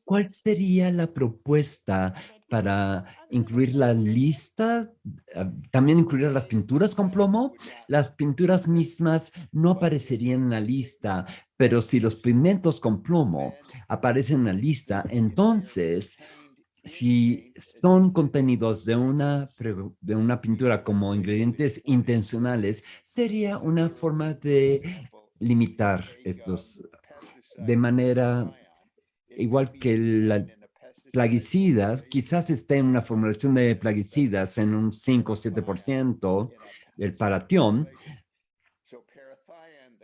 [SPEAKER 2] ¿cuál sería la propuesta para incluir la lista, también incluir las pinturas con plomo? Las pinturas mismas no aparecerían en la lista, pero si los pigmentos con plomo aparecen en la lista, entonces, si son contenidos de una pintura como ingredientes intencionales, sería una forma de limitar estos de manera igual que la plaguicidas, quizás esté en una formulación de plaguicidas en un 5 o 7% del paratión.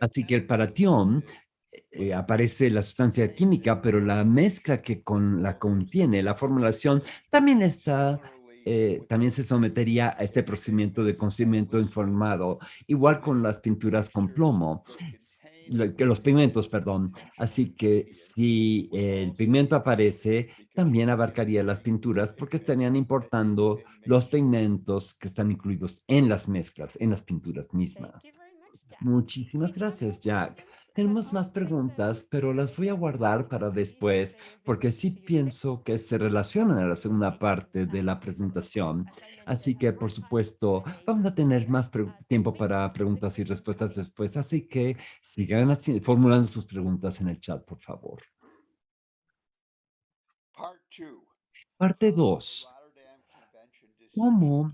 [SPEAKER 2] Así que el paratión aparece la sustancia química, pero la mezcla que la contiene, la formulación, también también se sometería a este procedimiento de consentimiento informado, igual con las pinturas con plomo, que los pigmentos, perdón. Así que si el pigmento aparece, también abarcaría las pinturas porque estarían importando los pigmentos que están incluidos en las mezclas, en las pinturas mismas. Muchísimas gracias, Jack. Tenemos más preguntas, pero las voy a guardar para después, porque sí pienso que se relacionan a la segunda parte de la presentación. Así que, por supuesto, vamos a tener más tiempo para preguntas y respuestas después. Así que sigan formulando sus preguntas en el chat, por favor. Parte 2. ¿Cómo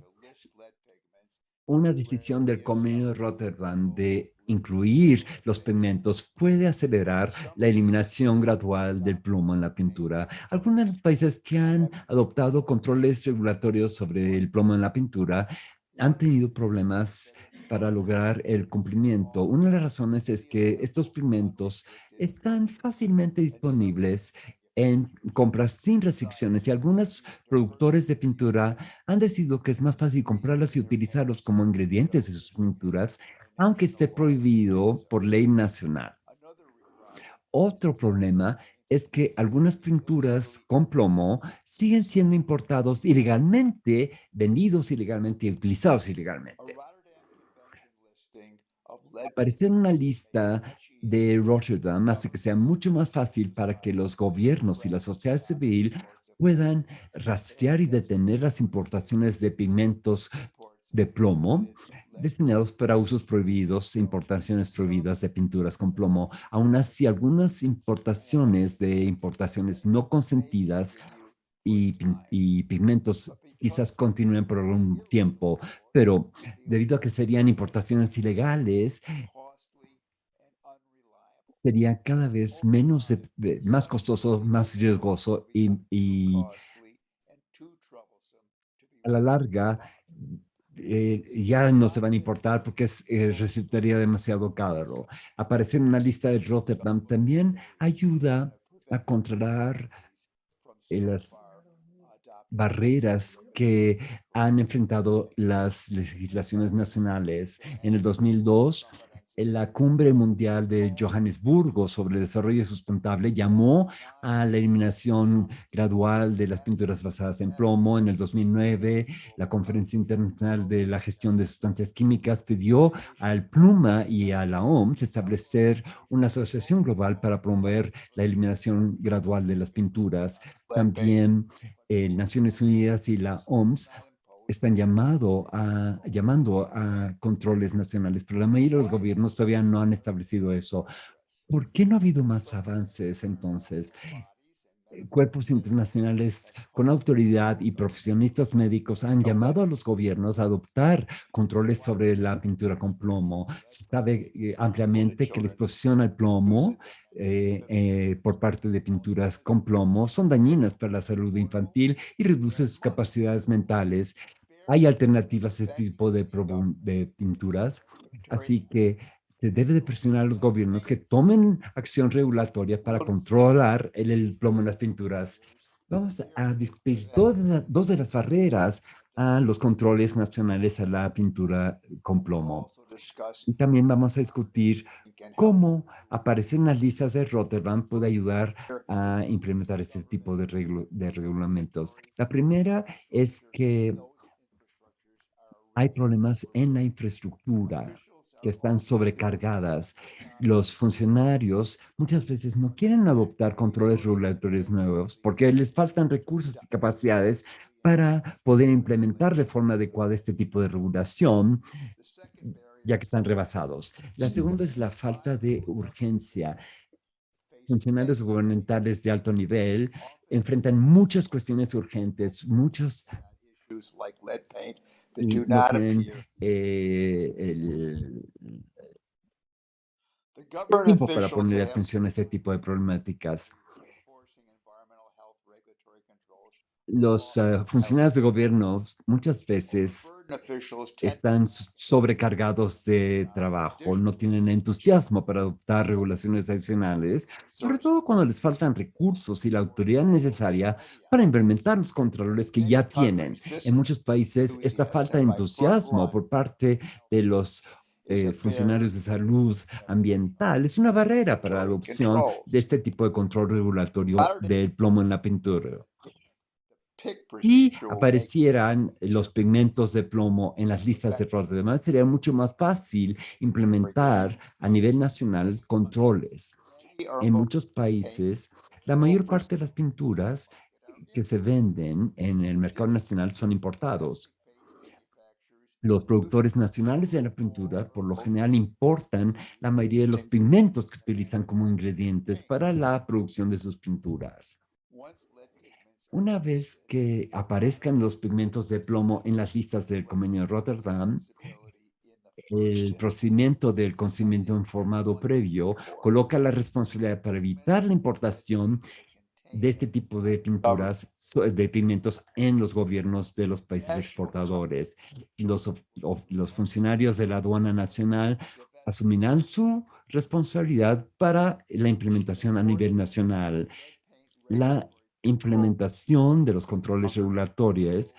[SPEAKER 2] una decisión del Convenio de Rotterdam de incluir los pigmentos puede acelerar la eliminación gradual del plomo en la pintura? Algunos de los países que han adoptado controles regulatorios sobre el plomo en la pintura han tenido problemas para lograr el cumplimiento. Una de las razones es que estos pigmentos están fácilmente disponibles en compras sin restricciones y algunos productores de pintura han decidido que es más fácil comprarlas y utilizarlos como ingredientes de sus pinturas, aunque esté prohibido por ley nacional. Otro problema es que algunas pinturas con plomo siguen siendo importados ilegalmente, vendidos ilegalmente y utilizados ilegalmente. Aparecer en una lista de Rotterdam hace que sea mucho más fácil para que los gobiernos y la sociedad civil puedan rastrear y detener las importaciones de pigmentos de plomo destinados para usos prohibidos, importaciones prohibidas de pinturas con plomo. Aún así, algunas importaciones no consentidas y pigmentos quizás continúen por un tiempo, pero debido a que serían importaciones ilegales, sería cada vez menos más costoso, más riesgoso y a la larga ya no se van a importar porque resultaría demasiado caro. Aparecer en una lista de Rotterdam también ayuda a controlar las barreras que han enfrentado las legislaciones nacionales. En el 2002, en la Cumbre Mundial de Johannesburgo sobre Desarrollo Sustentable llamó a la eliminación gradual de las pinturas basadas en plomo. En el 2009, la Conferencia Internacional de la Gestión de Sustancias Químicas pidió al Pluma y a la OMS establecer una asociación global para promover la eliminación gradual de las pinturas. También Naciones Unidas y la OMS están llamando a controles nacionales, pero la mayoría de los gobiernos todavía no han establecido eso. ¿Por qué no ha habido más avances entonces? Cuerpos internacionales con autoridad y profesionistas médicos han llamado a los gobiernos a adoptar controles sobre la pintura con plomo. Se sabe ampliamente que la exposición al plomo por parte de pinturas con plomo son dañinas para la salud infantil y reduce sus capacidades mentales. Hay alternativas a este tipo de pinturas, así que se debe de presionar a los gobiernos que tomen acción regulatoria para controlar el plomo en las pinturas. Vamos a discutir dos de las barreras a los controles nacionales a la pintura con plomo. Y también vamos a discutir cómo aparecer en las listas de Rotterdam puede ayudar a implementar este tipo de reglamentos. La primera es que hay problemas en la infraestructura que están sobrecargadas. Los funcionarios muchas veces no quieren adoptar controles regulatorios nuevos porque les faltan recursos y capacidades para poder implementar de forma adecuada este tipo de regulación, ya que están rebasados. La segunda es la falta de urgencia. Funcionarios gubernamentales de alto nivel enfrentan muchas cuestiones urgentes, muchos y no tienen el tiempo para poner atención a este tipo de problemáticas. Los funcionarios de gobierno muchas veces están sobrecargados de trabajo, no tienen entusiasmo para adoptar regulaciones adicionales, sobre todo cuando les faltan recursos y la autoridad necesaria para implementar los controles que ya tienen. En muchos países, esta falta de entusiasmo por parte de los funcionarios de salud ambiental es una barrera para la adopción de este tipo de control regulatorio del plomo en la pintura. Si aparecieran los pigmentos de plomo en las listas de Rotterdam, sería mucho más fácil implementar a nivel nacional controles. En muchos países, la mayor parte de las pinturas que se venden en el mercado nacional son importados. Los productores nacionales de la pintura, por lo general, importan la mayoría de los pigmentos que utilizan como ingredientes para la producción de sus pinturas. Una vez que aparezcan los pigmentos de plomo en las listas del Convenio de Rotterdam, el procedimiento del consentimiento informado previo coloca la responsabilidad para evitar la importación de este tipo de pinturas, de pigmentos en los gobiernos de los países exportadores. Los funcionarios de la aduana nacional asumirán su responsabilidad para la implementación a nivel nacional. La implementación de los controles regulatorios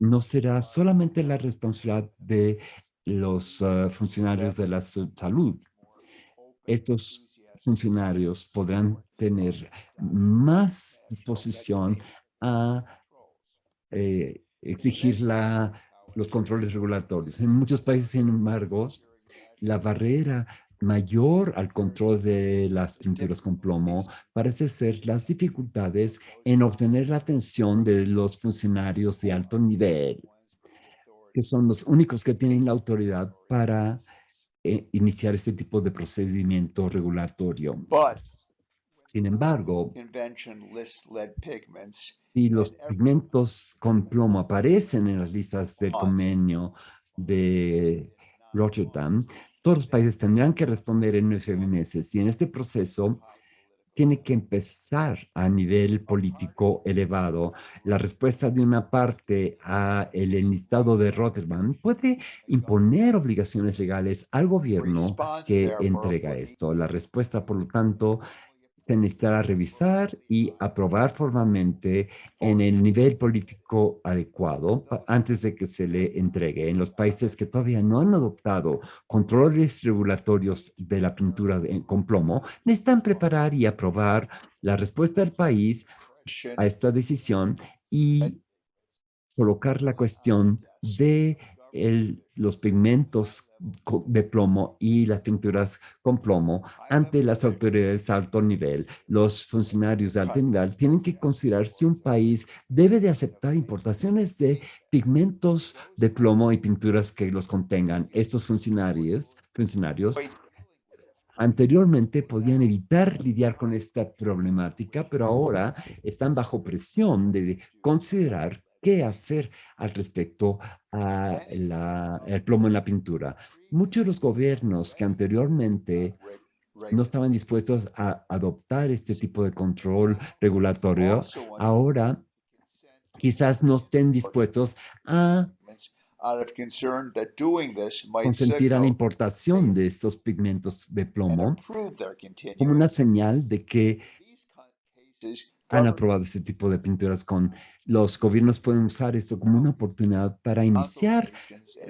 [SPEAKER 2] no será solamente la responsabilidad de los funcionarios de la salud. Estos funcionarios podrán tener más disposición a exigir los controles regulatorios. En muchos países, sin embargo, la barrera mayor al control de las pinturas con plomo parece ser las dificultades en obtener la atención de los funcionarios de alto nivel, que son los únicos que tienen la autoridad para iniciar este tipo de procedimiento regulatorio. Sin embargo, si los pigmentos con plomo aparecen en las listas del convenio de Rotterdam, todos los países tendrán que responder en 9 meses y en este proceso tiene que empezar a nivel político elevado. La respuesta de una parte a el enlistado de Rotterdam puede imponer obligaciones legales al gobierno que entrega esto. La respuesta, por lo tanto, se necesitará revisar y aprobar formalmente en el nivel político adecuado antes de que se le entregue. En los países que todavía no han adoptado controles regulatorios de la pintura con plomo, necesitan preparar y aprobar la respuesta del país a esta decisión y colocar la cuestión de los pigmentos de plomo y las pinturas con plomo ante las autoridades de alto nivel. Los funcionarios de alto nivel tienen que considerar si un país debe de aceptar importaciones de pigmentos de plomo y pinturas que los contengan. Estos funcionarios anteriormente podían evitar lidiar con esta problemática, pero ahora están bajo presión de considerar qué hacer al respecto a el plomo en la pintura. Muchos de los gobiernos que anteriormente no estaban dispuestos a adoptar este tipo de control regulatorio, ahora quizás no estén dispuestos a consentir a la importación de estos pigmentos de plomo como una señal de que han aprobado este tipo de pinturas con los gobiernos pueden usar esto como una oportunidad para iniciar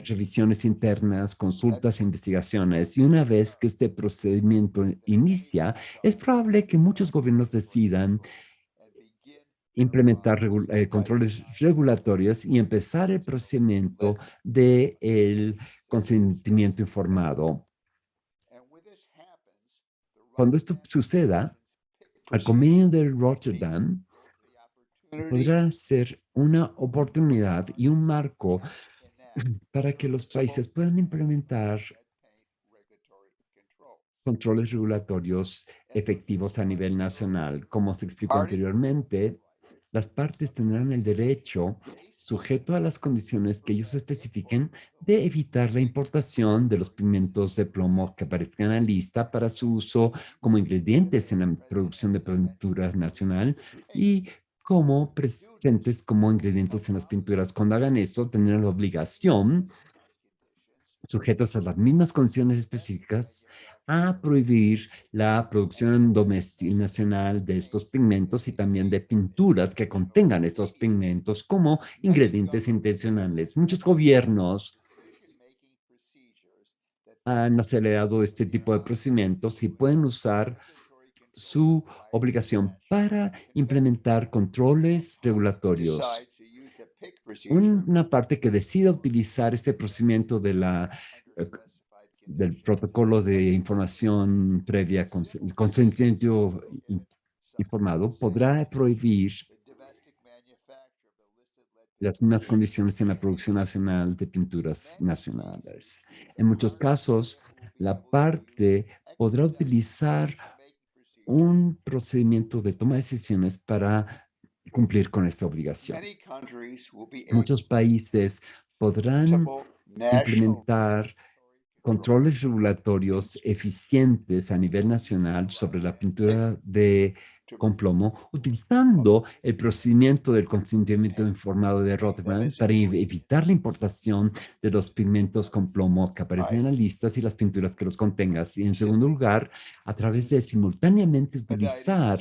[SPEAKER 2] revisiones internas, consultas e investigaciones. Y una vez que este procedimiento inicia, es probable que muchos gobiernos decidan implementar controles regulatorios y empezar el procedimiento del consentimiento informado. Cuando esto suceda, el convenio de Rotterdam podrá ser una oportunidad y un marco para que los países puedan implementar controles regulatorios efectivos a nivel nacional. Como se explicó anteriormente, las partes tendrán el derecho, sujeto a las condiciones que ellos especifiquen, de evitar la importación de los pigmentos de plomo que aparezcan en la lista para su uso como ingredientes en la producción de pintura nacional y como presentes como ingredientes en las pinturas. Cuando hagan esto, tendrán la obligación, sujetos a las mismas condiciones específicas, a prohibir la producción doméstica nacional de estos pigmentos y también de pinturas que contengan estos pigmentos como ingredientes intencionales. Muchos gobiernos han acelerado este tipo de procedimientos y pueden usar su obligación para implementar controles regulatorios. Una parte que decida utilizar este procedimiento del protocolo de información previa, consentimiento informado, podrá prohibir las mismas condiciones en la producción nacional de pinturas nacionales. En muchos casos, la parte podrá utilizar un procedimiento de toma de decisiones para cumplir con esta obligación. Muchos países podrán implementar controles regulatorios eficientes a nivel nacional sobre la pintura con plomo, utilizando el procedimiento del consentimiento informado de Rotterdam para evitar la importación de los pigmentos con plomo que aparecen en las listas y las pinturas que los contengan. Y en segundo lugar, a través de simultáneamente utilizar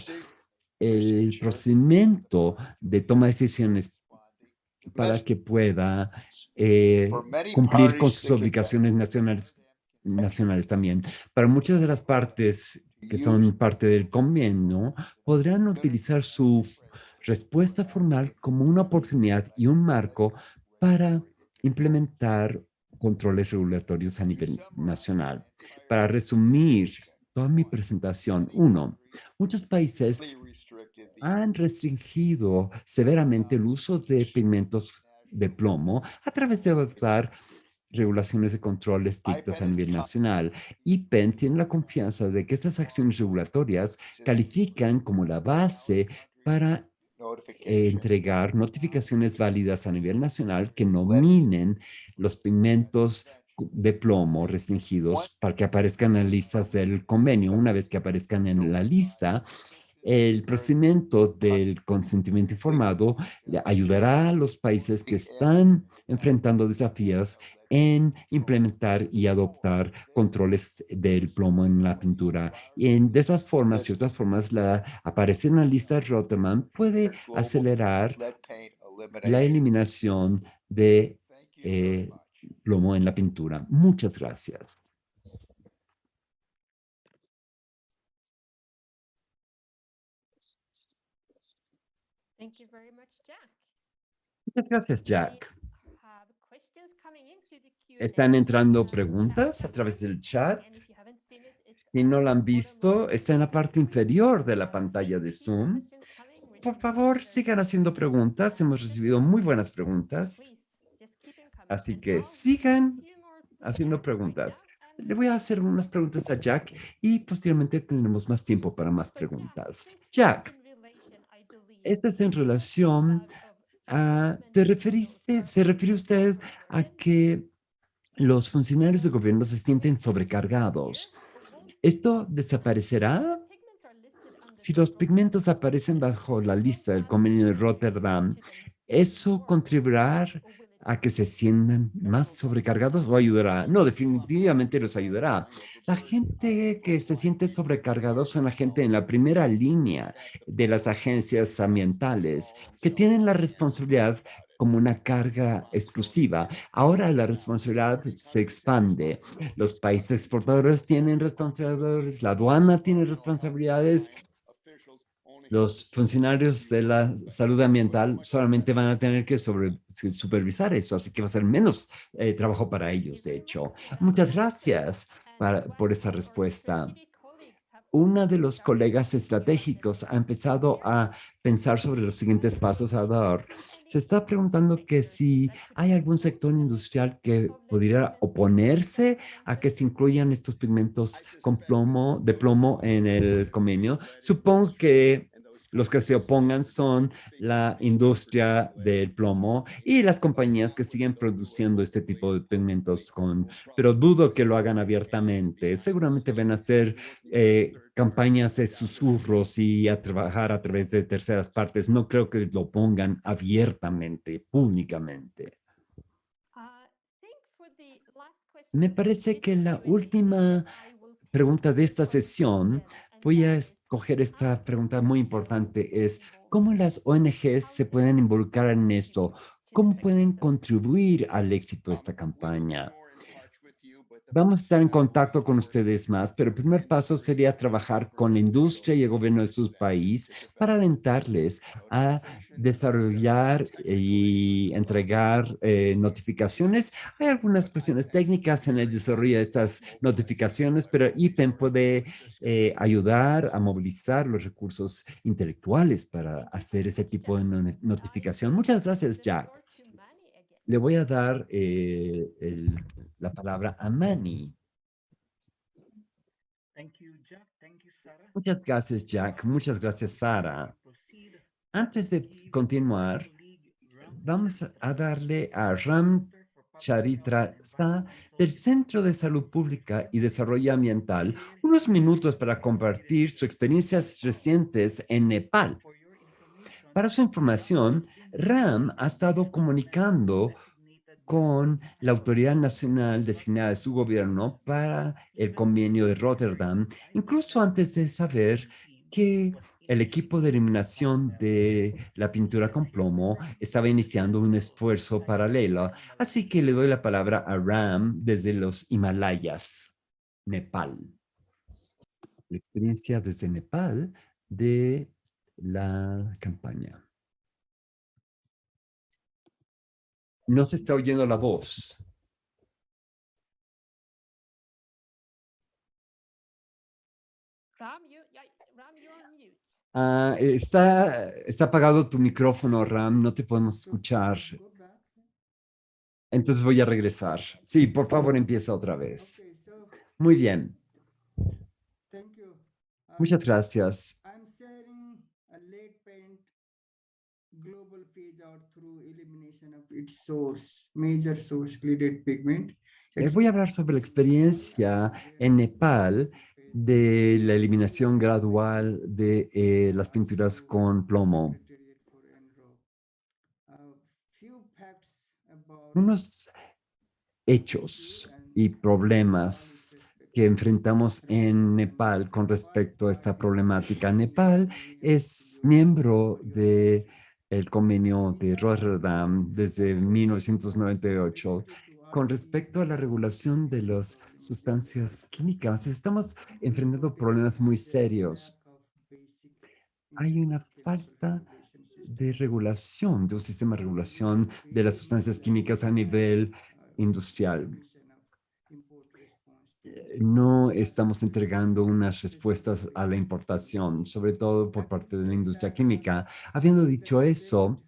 [SPEAKER 2] el procedimiento de toma de decisiones para que pueda cumplir con sus obligaciones nacionales también. Para muchas de las partes que son parte del convenio, podrán utilizar su respuesta formal como una oportunidad y un marco para implementar controles regulatorios a nivel nacional. Para resumir toda mi presentación, uno, muchos países han restringido severamente el uso de pigmentos de plomo a través de adoptar regulaciones de control estrictas a nivel nacional. Y PEN tiene la confianza de que estas acciones regulatorias califican como la base para entregar notificaciones válidas a nivel nacional que nominen los pigmentos de plomo restringidos para que aparezcan en las listas del convenio. Una vez que aparezcan en la lista, el procedimiento del consentimiento informado le ayudará a los países que están enfrentando desafíos en implementar y adoptar controles del plomo en la pintura. De esas formas y otras formas, aparecer en la lista de Rotterdam puede acelerar la eliminación de plomo en la pintura. Muchas gracias.
[SPEAKER 4] Thank you very much, Jack.
[SPEAKER 2] Muchas gracias, Jack.
[SPEAKER 4] We have questions coming into the Q&A.
[SPEAKER 2] Están entrando preguntas a través del chat.
[SPEAKER 4] And if you haven't seen it, it's
[SPEAKER 2] Si no la han
[SPEAKER 4] at the bottom
[SPEAKER 2] visto,
[SPEAKER 4] right.
[SPEAKER 2] está en la parte inferior de la pantalla de
[SPEAKER 4] Keep
[SPEAKER 2] Zoom.
[SPEAKER 4] questions coming. We're
[SPEAKER 2] Por
[SPEAKER 4] getting
[SPEAKER 2] favor,
[SPEAKER 4] very
[SPEAKER 2] sigan haciendo preguntas. Hemos recibido muy buenas preguntas.
[SPEAKER 4] Please, just keep them coming.
[SPEAKER 2] Así
[SPEAKER 4] And
[SPEAKER 2] que
[SPEAKER 4] I'll
[SPEAKER 2] sigan
[SPEAKER 4] a few more
[SPEAKER 2] haciendo
[SPEAKER 4] questions right
[SPEAKER 2] preguntas.
[SPEAKER 4] now, and
[SPEAKER 2] Le voy a hacer unas preguntas a Jack y posteriormente tendremos más tiempo para más
[SPEAKER 4] so
[SPEAKER 2] preguntas.
[SPEAKER 4] this is
[SPEAKER 2] Jack,
[SPEAKER 4] in relation, I believe,
[SPEAKER 2] esto es en
[SPEAKER 4] to the
[SPEAKER 2] relación
[SPEAKER 4] rollout of
[SPEAKER 2] a,
[SPEAKER 4] government
[SPEAKER 2] se refiere usted a
[SPEAKER 4] government.
[SPEAKER 2] que los funcionarios de gobierno se sienten sobrecargados. ¿Esto desaparecerá?
[SPEAKER 4] Pigments are listed under
[SPEAKER 2] Si
[SPEAKER 4] the
[SPEAKER 2] los
[SPEAKER 4] Rotterdam
[SPEAKER 2] pigmentos aparecen bajo la lista del convenio de Rotterdam, ¿eso contribuirá a que se sientan más sobrecargados o ayudará? No, definitivamente los ayudará. La gente que se siente sobrecargados son la gente en la primera línea de las agencias ambientales, que tienen la responsabilidad como una carga exclusiva. Ahora la responsabilidad se expande. Los países exportadores tienen responsabilidades, la aduana tiene responsabilidades. Los funcionarios de la salud ambiental solamente van a tener que supervisar eso, así que va a ser menos trabajo para ellos, de hecho. Muchas gracias por esa respuesta. Uno de los colegas estratégicos ha empezado a pensar sobre los siguientes pasos a dar. Se está preguntando que si hay algún sector industrial que pudiera oponerse a que se incluyan estos pigmentos de plomo en el convenio. Supongo que los que se opongan son la industria del plomo y las compañías que siguen produciendo este tipo de pigmentos pero dudo que lo hagan abiertamente. Seguramente van a hacer campañas de susurros y a trabajar a través de terceras partes. No creo que lo pongan abiertamente, públicamente. Me parece que la última pregunta de esta sesión, voy a escoger esta pregunta muy importante, es ¿cómo las ONGs se pueden involucrar en esto? ¿Cómo pueden contribuir al éxito de esta campaña? Vamos a estar en contacto con ustedes más, pero el primer paso sería trabajar con la industria y el gobierno de su país para alentarles a desarrollar y entregar notificaciones. Hay algunas cuestiones técnicas en el desarrollo de estas notificaciones, pero IPEN puede ayudar a movilizar los recursos intelectuales para hacer ese tipo de notificación. Muchas gracias, Jack. Le voy a dar la palabra a Manny.
[SPEAKER 1] Thank you, Jack. Thank you, Sarah.
[SPEAKER 2] Muchas gracias, Jack. Muchas gracias, Sara. Antes de continuar, vamos a darle a Ram Charitra Sa del Centro de Salud Pública y Desarrollo Ambiental unos minutos para compartir sus experiencias recientes en Nepal. Para su información, Ram ha estado comunicando con la autoridad nacional designada de su gobierno para el convenio de Rotterdam, incluso antes de saber que el equipo de eliminación de la pintura con plomo estaba iniciando un esfuerzo paralelo. Así que le doy la palabra a Ram desde los Himalayas, Nepal. La experiencia desde Nepal de la campaña. No se está oyendo la voz.
[SPEAKER 4] Ram, you're on mute.
[SPEAKER 2] Está apagado tu micrófono, Ram. No te podemos escuchar. Entonces voy a regresar. Sí, por favor, empieza otra vez. Muy bien. Muchas gracias.
[SPEAKER 5] I'm sharing a lead paint global phase out through elimination of its source, major source leaded pigment.
[SPEAKER 2] Voy a hablar sobre la experiencia en Nepal de la eliminación gradual de las pinturas con plomo. Unos hechos y problemas que enfrentamos en Nepal con respecto a esta problemática. Nepal es miembro de el convenio de Rotterdam desde 1998. Con respecto a la regulación de las sustancias químicas, estamos enfrentando problemas muy serios. Hay una falta de regulación, de un sistema de regulación de las sustancias químicas a nivel industrial. No estamos entregando unas respuestas a la importación, sobre todo por parte de la industria química. Habiendo dicho eso,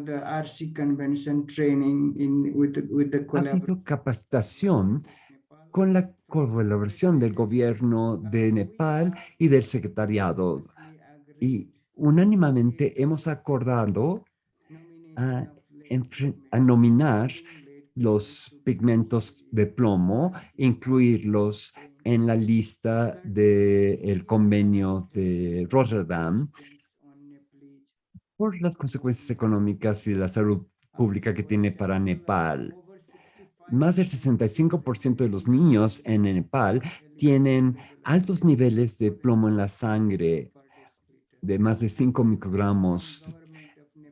[SPEAKER 5] The RC convention training with the
[SPEAKER 2] ha habido capacitación con la colaboración del gobierno de Nepal y del secretariado. Y unánimemente hemos acordado a, a nominar los pigmentos de plomo, incluirlos en la lista del convenio de Rotterdam por las consecuencias económicas y de la salud pública que tiene para Nepal. Más del 65% de los niños en Nepal tienen altos niveles de plomo en la sangre, de más de 5 microgramos.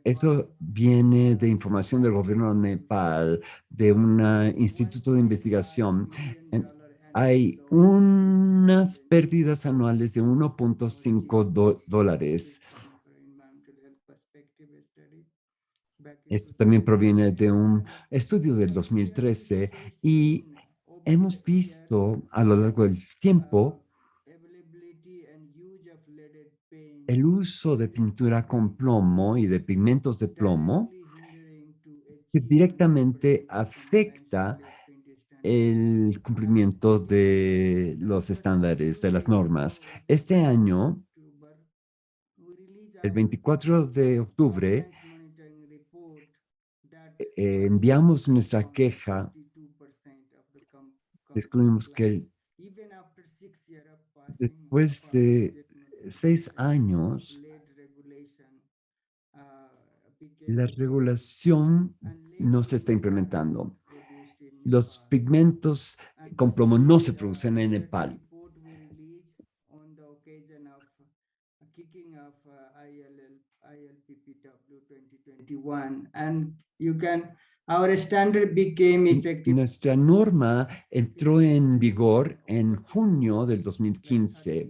[SPEAKER 2] Eso viene de información del gobierno de Nepal, de un instituto de investigación. Hay unas pérdidas anuales de 1.5 dólares. Esto también proviene de un estudio del 2013 y hemos visto a lo largo del tiempo el uso de pintura con plomo y de pigmentos de plomo que directamente afecta el cumplimiento de los estándares, de las normas. Este año, el 24 de octubre, enviamos nuestra queja. Descubrimos que después de 6 años, la regulación no se está implementando. Los pigmentos con plomo no se producen en Nepal. Nuestra norma entró en vigor en junio del 2015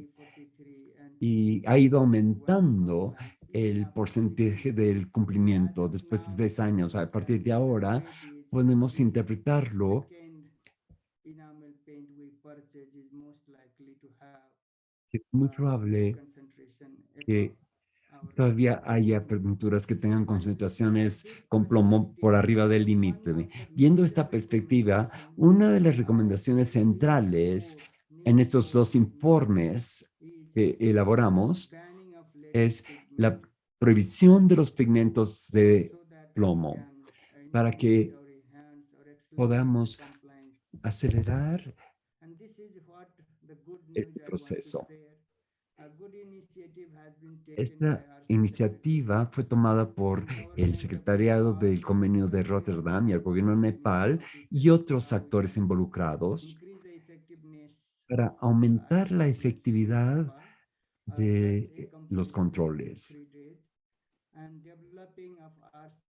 [SPEAKER 2] y ha ido aumentando el porcentaje del cumplimiento después de 6 años. A partir de ahora, podemos interpretarlo que es muy probable que todavía haya pinturas que tengan concentraciones con plomo por arriba del límite. Viendo esta perspectiva, una de las recomendaciones centrales en estos dos informes que elaboramos es la prohibición de los pigmentos de plomo para que podamos acelerar este proceso. Esta iniciativa fue tomada por el Secretariado del Convenio de Rotterdam y el Gobierno de Nepal y otros actores involucrados para aumentar la efectividad de los controles.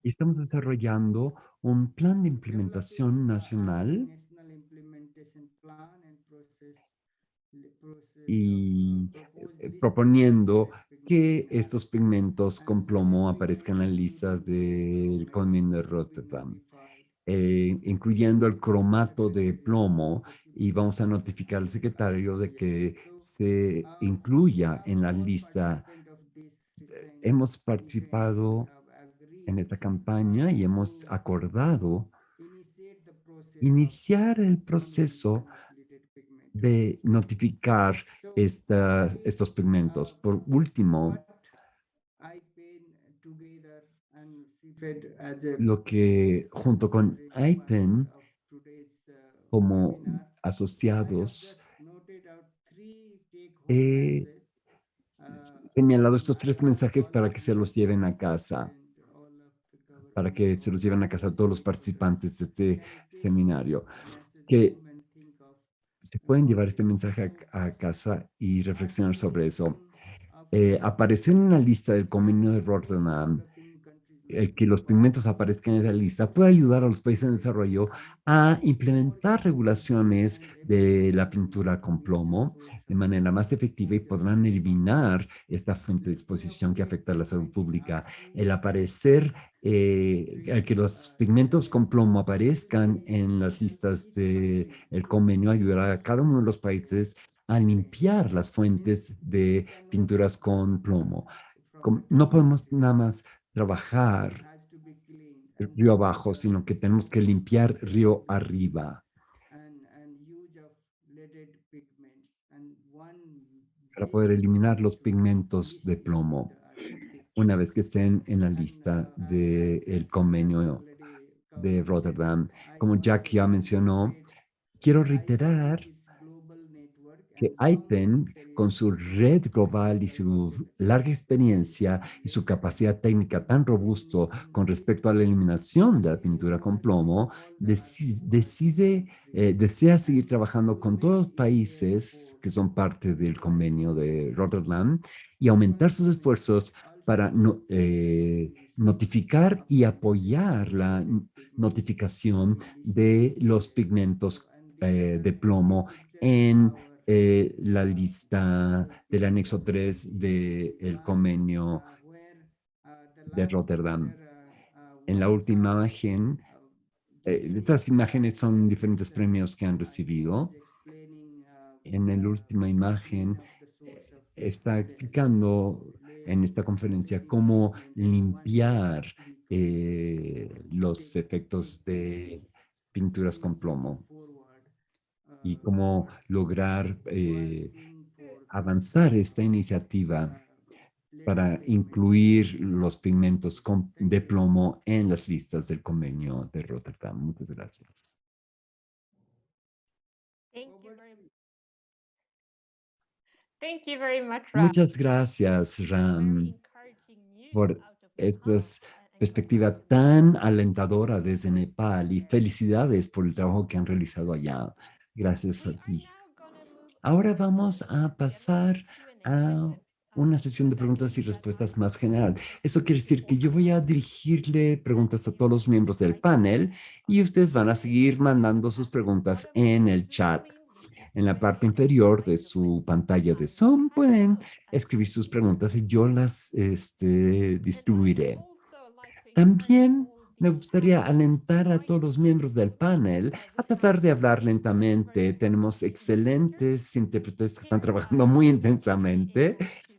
[SPEAKER 2] Y estamos desarrollando un plan de implementación nacional y proponiendo que estos pigmentos con plomo aparezcan en las listas del Convenio de Rotterdam, incluyendo el cromato de plomo, y vamos a notificar al secretario de que se incluya en la lista. Hemos participado en esta campaña y hemos acordado iniciar el proceso de notificar estos pigmentos. Por último,
[SPEAKER 5] IPED as a
[SPEAKER 2] lo que junto con IPEN
[SPEAKER 5] of today's
[SPEAKER 2] como
[SPEAKER 5] webinar, I have
[SPEAKER 2] asociados
[SPEAKER 5] just noted out 3 take-home
[SPEAKER 2] he
[SPEAKER 5] messages.
[SPEAKER 2] señalado estos 3 mensajes para que se los lleven a casa, para que se los lleven a casa a todos los participantes de este seminario, que se pueden llevar este mensaje a casa y reflexionar sobre eso. Aparecer en la lista del Convenio de Rotterdam, que los pigmentos aparezcan en la lista, puede ayudar a los países en desarrollo a implementar regulaciones de la pintura con plomo de manera más efectiva y podrán eliminar esta fuente de exposición que afecta a la salud pública. El aparecer, el que los pigmentos con plomo aparezcan en las listas del convenio ayudará a cada uno de los países a limpiar las fuentes de pinturas con plomo. No podemos nada más trabajar río abajo, sino que tenemos que limpiar río arriba para poder eliminar los pigmentos de plomo una vez que estén en la lista del convenio de Rotterdam. Como Jack ya mencionó, quiero reiterar que IPEN, con su red global y su larga experiencia y su capacidad técnica tan robusto con respecto a la eliminación de la pintura con plomo, desea seguir trabajando con todos los países que son parte del convenio de Rotterdam y aumentar sus esfuerzos para notificar y apoyar la notificación de los pigmentos de plomo en la lista del anexo 3 del convenio de Rotterdam. En la última imagen, estas imágenes son diferentes premios que han recibido. En la última imagen está explicando en esta conferencia cómo limpiar los efectos de pinturas con plomo y cómo lograr avanzar esta iniciativa para incluir los pigmentos de plomo en las listas del convenio de Rotterdam. Muchas gracias.
[SPEAKER 4] Thank you very much, Ram.
[SPEAKER 2] Muchas gracias, Ram, por esta perspectiva tan alentadora desde Nepal y felicidades por el trabajo que han realizado allá. Gracias a ti. Ahora vamos a pasar a una sesión de preguntas y respuestas más general. Eso quiere decir que yo voy a dirigirle preguntas a todos los miembros del panel y ustedes van a seguir mandando sus preguntas en el chat. En la parte inferior de su pantalla de Zoom pueden escribir sus preguntas y yo las distribuiré. También me gustaría alentar a todos los miembros del panel a tratar de hablar lentamente. Tenemos excelentes intérpretes que están trabajando muy intensamente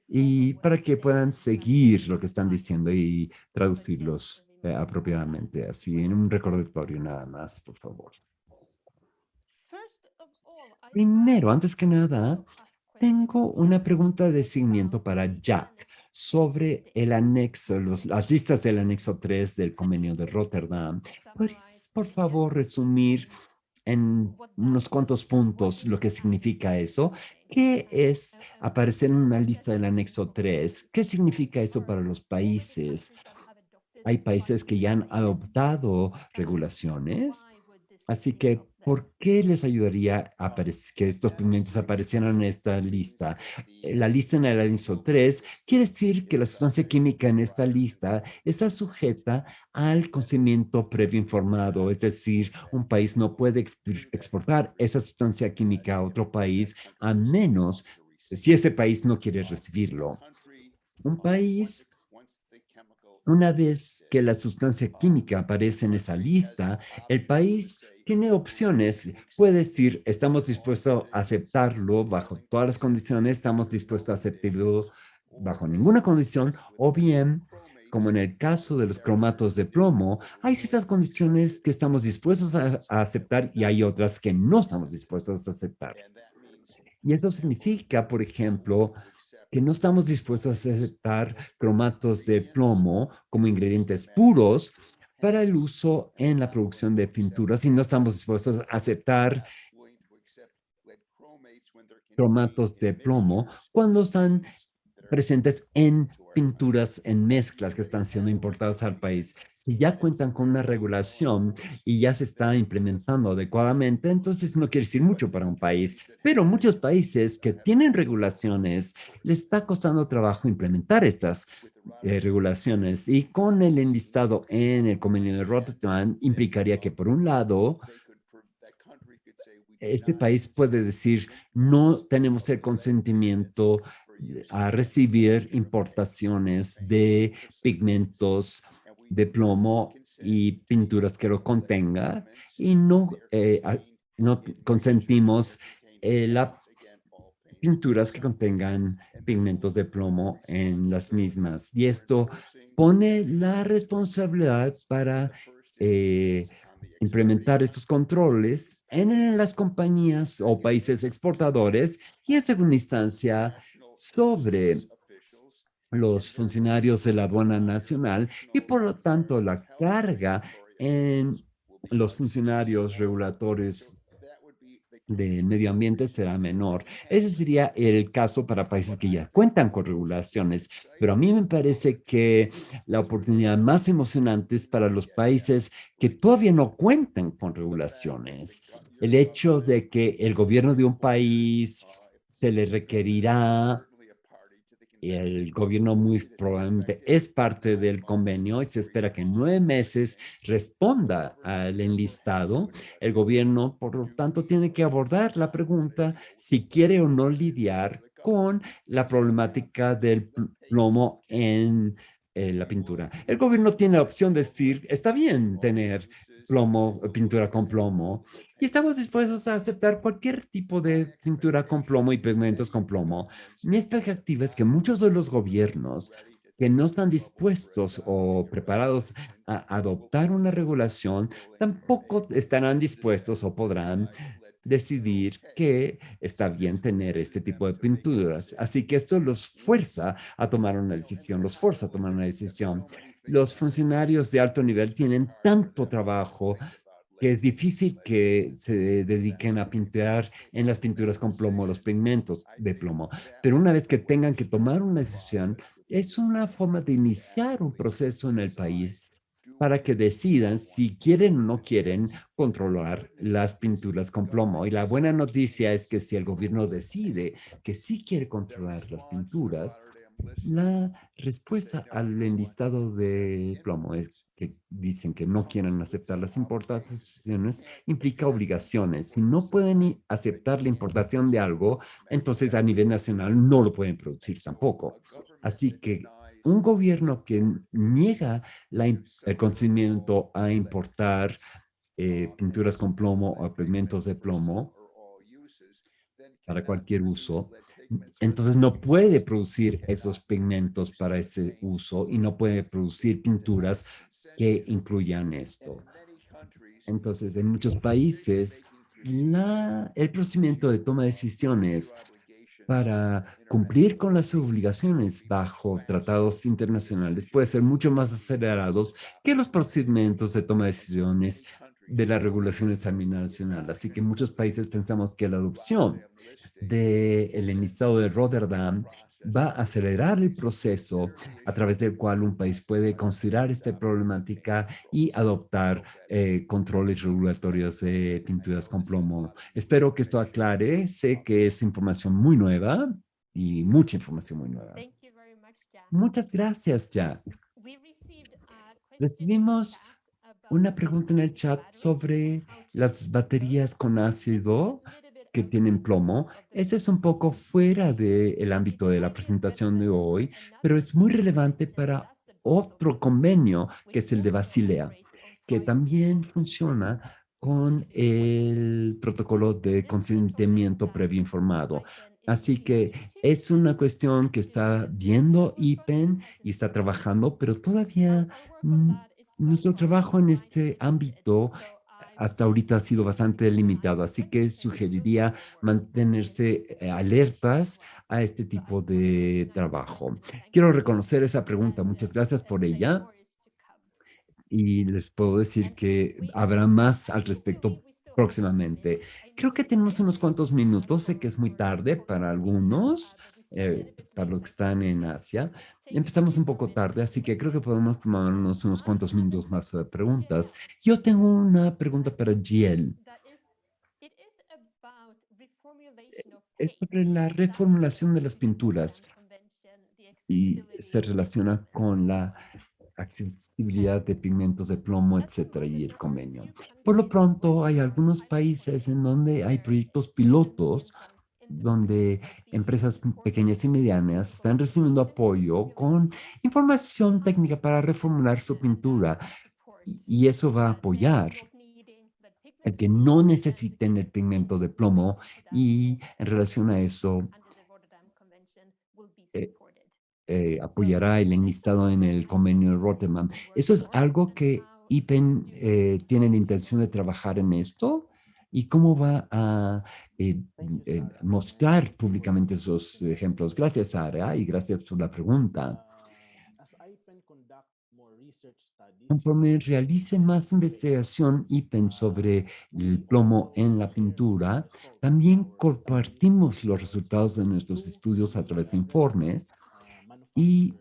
[SPEAKER 2] y para que puedan seguir lo que están diciendo y traducirlos apropiadamente. Así, en un recordatorio nada más, por favor. Primero, antes que nada, tengo una pregunta de seguimiento para Jack sobre el anexo, las listas del anexo 3 del convenio de Rotterdam. ¿Podrías, por favor, resumir en unos cuantos puntos lo que significa eso? ¿Qué es aparecer en una lista del anexo 3? ¿Qué significa eso para los países? Hay países que ya han adoptado regulaciones, así que ¿por qué les ayudaría a que estos pigmentos aparecieran en esta lista? La lista en el anexo 3 quiere decir que la sustancia química en esta lista está sujeta al consentimiento previo informado, es decir, un país no puede exportar esa sustancia química a otro país a menos si ese país no quiere recibirlo. Un país, una vez que la sustancia química aparece en esa lista, el país tiene opciones. Puede decir, estamos dispuestos a aceptarlo bajo todas las condiciones, estamos dispuestos a aceptarlo bajo ninguna condición, o bien, como en el caso de los cromatos de plomo, hay ciertas condiciones que estamos dispuestos a aceptar y hay otras que no estamos dispuestos a aceptar. Y eso significa, por ejemplo, que no estamos dispuestos a aceptar cromatos de plomo como ingredientes puros para el uso en la producción de pinturas y no estamos dispuestos a aceptar cromatos de plomo cuando están presentes en pinturas, en mezclas que están siendo importadas al país. Si ya cuentan con una regulación y ya se está implementando adecuadamente, entonces no quiere decir mucho para un país. Pero muchos países que tienen regulaciones, les está costando trabajo implementar estas regulaciones. Y con el enlistado en el convenio de Rotterdam, implicaría que, por un lado, este país puede decir, no tenemos el consentimiento a recibir importaciones de pigmentos de plomo y pinturas que lo contenga y no consentimos las pinturas que contengan pigmentos de plomo en las mismas. Y esto pone la responsabilidad para implementar estos controles en las compañías o países exportadores y en segunda instancia sobre los funcionarios de la aduana nacional y por lo tanto la carga en los funcionarios regulatorios de medio ambiente será menor. Ese sería el caso para países que ya cuentan con regulaciones, pero a mí me parece que la oportunidad más emocionante es para los países que todavía no cuentan con regulaciones. El hecho de que el gobierno de un país se le requerirá y el gobierno muy probablemente es parte del convenio y se espera que en 9 meses responda al enlistado. El gobierno, por lo tanto, tiene que abordar la pregunta si quiere o no lidiar con la problemática del plomo en la pintura. El gobierno tiene la opción de decir, está bien tener plomo, pintura con plomo, y estamos dispuestos a aceptar cualquier tipo de pintura con plomo y pigmentos con plomo. Mi expectativa es que muchos de los gobiernos que no están dispuestos o preparados a adoptar una regulación, tampoco estarán dispuestos o podrán decidir que está bien tener este tipo de pinturas. Así que esto los fuerza a tomar una decisión, los fuerza a tomar una decisión. Los funcionarios de alto nivel tienen tanto trabajo que es difícil que se dediquen a pintar en las pinturas con plomo, los pigmentos de plomo. Pero una vez que tengan que tomar una decisión, es una forma de iniciar un proceso en el país para que decidan si quieren o no quieren controlar las pinturas con plomo. Y la buena noticia es que si el gobierno decide que sí quiere controlar las pinturas, la respuesta al enlistado de plomo es que dicen que no quieren aceptar las importaciones, implica obligaciones. Si no pueden aceptar la importación de algo, entonces a nivel nacional no lo pueden producir tampoco. Así que un gobierno que niega el consentimiento a importar pinturas con plomo o pigmentos de plomo para cualquier uso, entonces no puede producir esos pigmentos para ese uso y no puede producir pinturas que incluyan esto. Entonces, en muchos países, el procedimiento de toma de decisiones para cumplir con las obligaciones bajo tratados internacionales puede ser mucho más acelerados que los procedimientos de toma de decisiones de las regulaciones a nivel nacional. Así que en muchos países pensamos que la adopción del enlistado de Rotterdam va a acelerar el proceso a través del cual un país puede considerar esta problemática y adoptar controles regulatorios de pinturas con plomo. Espero que esto aclare. Sé que es información muy nueva y mucha información muy nueva.
[SPEAKER 4] Thank you very much, Jack.
[SPEAKER 2] Muchas gracias, Jack.
[SPEAKER 4] We received a question
[SPEAKER 2] Recibimos
[SPEAKER 4] in chat about
[SPEAKER 2] una pregunta en el chat
[SPEAKER 4] batteries
[SPEAKER 2] sobre
[SPEAKER 4] and how to
[SPEAKER 2] las
[SPEAKER 4] use them.
[SPEAKER 2] baterías con ácido
[SPEAKER 4] It's a little bit
[SPEAKER 2] que
[SPEAKER 4] outside
[SPEAKER 2] tienen
[SPEAKER 4] the
[SPEAKER 2] plomo.
[SPEAKER 4] scope of the
[SPEAKER 2] Ese es un poco
[SPEAKER 4] presentation.
[SPEAKER 2] fuera del ámbito de la presentación de hoy, pero es muy relevante para otro convenio, que es el de Basilea, que también funciona con el protocolo de consentimiento previo informado. Así que es una cuestión que está viendo IPEN y está trabajando, pero todavía nuestro trabajo en este ámbito hasta ahorita ha sido bastante limitado, así que sugeriría mantenerse alertas a este tipo de trabajo. Quiero reconocer esa pregunta, muchas gracias por ella y les puedo decir que habrá más al respecto próximamente. Creo que tenemos unos cuantos minutos, sé que es muy tarde para algunos, para los que están en Asia. Empezamos un poco tarde, así que creo que podemos tomarnos unos cuantos minutos más de preguntas. Yo tengo una pregunta para Jiel. Es sobre la reformulación de las pinturas y se relaciona con la accesibilidad de pigmentos de plomo, etcétera, y el convenio. Por lo pronto, hay algunos países en donde hay proyectos pilotos donde empresas pequeñas y medianas están recibiendo apoyo con información técnica para reformular su pintura y eso va a apoyar el que no necesiten el pigmento de plomo y en relación a eso eh, apoyará el enlistado en el convenio de Rotterdam. ¿Eso es algo que IPEN tiene la intención de trabajar en esto? ¿Y cómo va a mostrar públicamente esos ejemplos? Gracias, Sara, y gracias por la pregunta. Conforme realice más investigación IPEN sobre el plomo en la pintura, también compartimos los resultados de nuestros estudios a través de informes y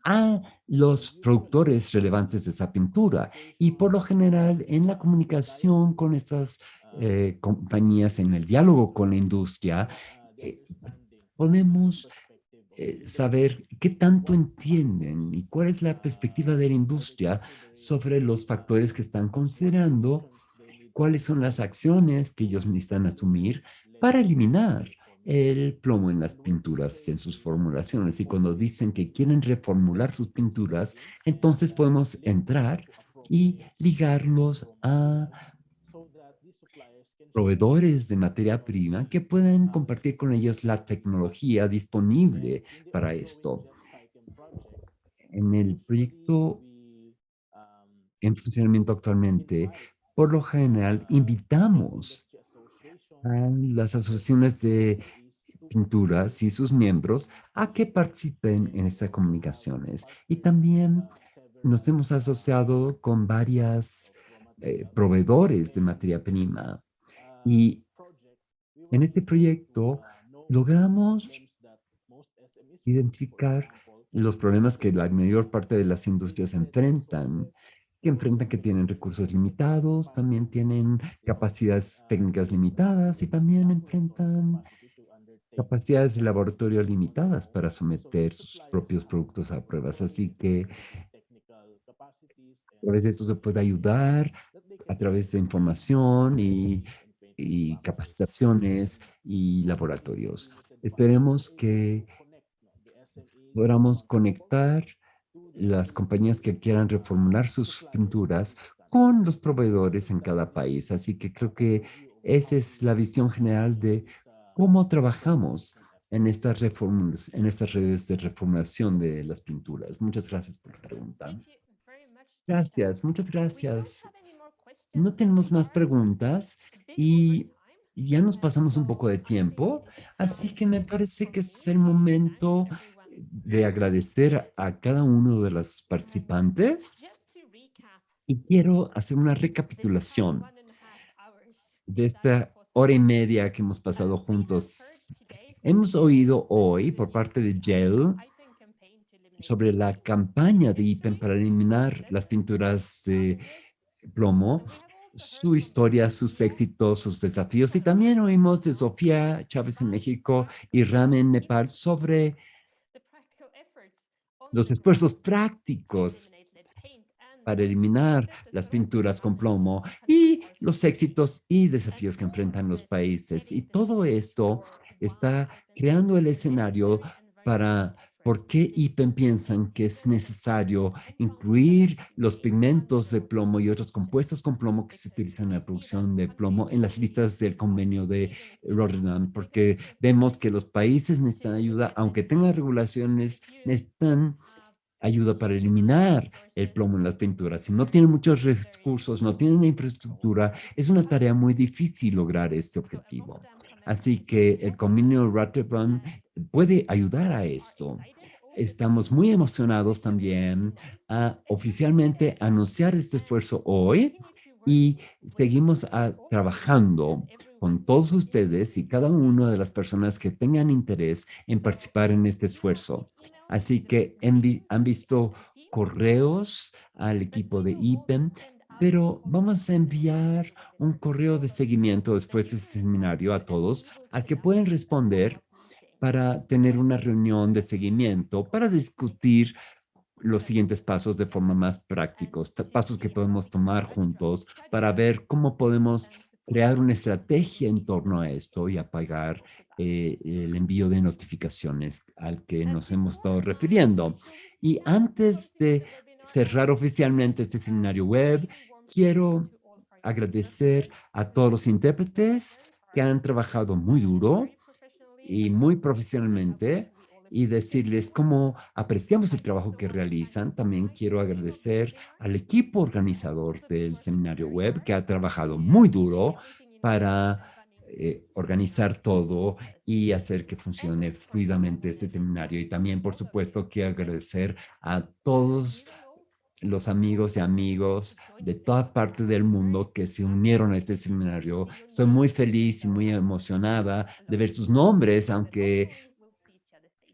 [SPEAKER 2] a los productores relevantes de esa pintura. Y por lo general, en la comunicación con estas compañías, en el diálogo con la industria, eh, podemos saber qué tanto entienden y cuál es la perspectiva de la industria sobre los factores que están considerando, cuáles son las acciones que ellos necesitan asumir para eliminar el plomo en las pinturas, en sus formulaciones. Y cuando dicen que quieren reformular sus pinturas, entonces podemos entrar y ligarlos a proveedores de materia prima que pueden compartir con ellos la tecnología disponible para esto. En el proyecto en funcionamiento actualmente, por lo general, invitamos a las asociaciones de pinturas y sus miembros a que participen en estas comunicaciones. Y también nos hemos asociado con varias proveedores de materia prima. Y en este proyecto logramos identificar los problemas que la mayor parte de las industrias enfrentan, que tienen recursos limitados, también tienen capacidades técnicas limitadas y también enfrentan capacidades de laboratorio limitadas para someter sus propios productos a pruebas. Así que a través de esto se puede ayudar a través de información y capacitaciones y laboratorios. Esperemos que podamos conectar las compañías que quieran reformular sus pinturas con los proveedores en cada país. Así que creo que esa es la visión general de cómo trabajamos en estas reformas, en estas redes de reformulación de las pinturas. Muchas gracias por la pregunta. Gracias, muchas gracias. No tenemos más preguntas y ya nos pasamos un poco de tiempo, así que me parece que es el momento de agradecer a cada uno de los participantes y quiero hacer una recapitulación de esta hora y media que hemos pasado juntos. Hemos oído hoy por parte de Jill sobre la campaña de IPEN para eliminar las pinturas de plomo, su historia, sus éxitos, sus desafíos. Y también oímos de Sofía Chávez en México y Ram en Nepal sobre los esfuerzos prácticos para eliminar las pinturas con plomo y los éxitos y desafíos que enfrentan los países. Y todo esto está creando el escenario para por qué IPEN piensan que es necesario incluir los pigmentos de plomo y otros compuestos con plomo que se utilizan en la producción de plomo en las listas del convenio de Rotterdam, porque vemos que los países necesitan ayuda, aunque tengan regulaciones, necesitan ayuda para eliminar el plomo en las pinturas. Si no tienen muchos recursos, no tienen infraestructura, es una tarea muy difícil lograr este objetivo. Así que el convenio Rotterdam puede ayudar a esto. Estamos muy emocionados también a oficialmente anunciar este esfuerzo hoy y seguimos trabajando con todos ustedes y cada una de las personas que tengan interés en participar en este esfuerzo. Así que han visto correos al equipo de IPEN, pero vamos a enviar un correo de seguimiento después de ese seminario a todos, al que pueden responder para tener una reunión de seguimiento, para discutir los siguientes pasos de forma más prácticos, pasos que podemos tomar juntos para ver cómo podemos crear una estrategia en torno a esto y apagar el envío de notificaciones al que nos hemos estado refiriendo. Y antes de cerrar oficialmente este seminario web, quiero agradecer a todos los intérpretes que han trabajado muy duro y muy profesionalmente y decirles cómo apreciamos el trabajo que realizan. También quiero agradecer al equipo organizador del seminario web que ha trabajado muy duro para organizar todo y hacer que funcione fluidamente este seminario. Y también, por supuesto, quiero agradecer a todos los amigos de toda parte del mundo que se unieron a este seminario. Estoy muy feliz y muy emocionada de ver sus nombres, aunque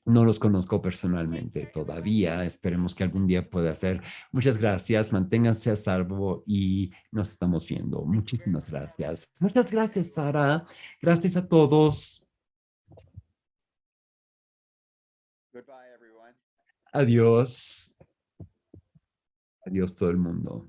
[SPEAKER 2] no los conozco personalmente todavía. Esperemos que algún día pueda ser. Muchas gracias, manténganse a salvo y nos estamos viendo. Muchísimas gracias. Muchas gracias, Sara. Gracias a todos.
[SPEAKER 6] Goodbye, everyone.
[SPEAKER 2] Adiós. Adiós todo el mundo.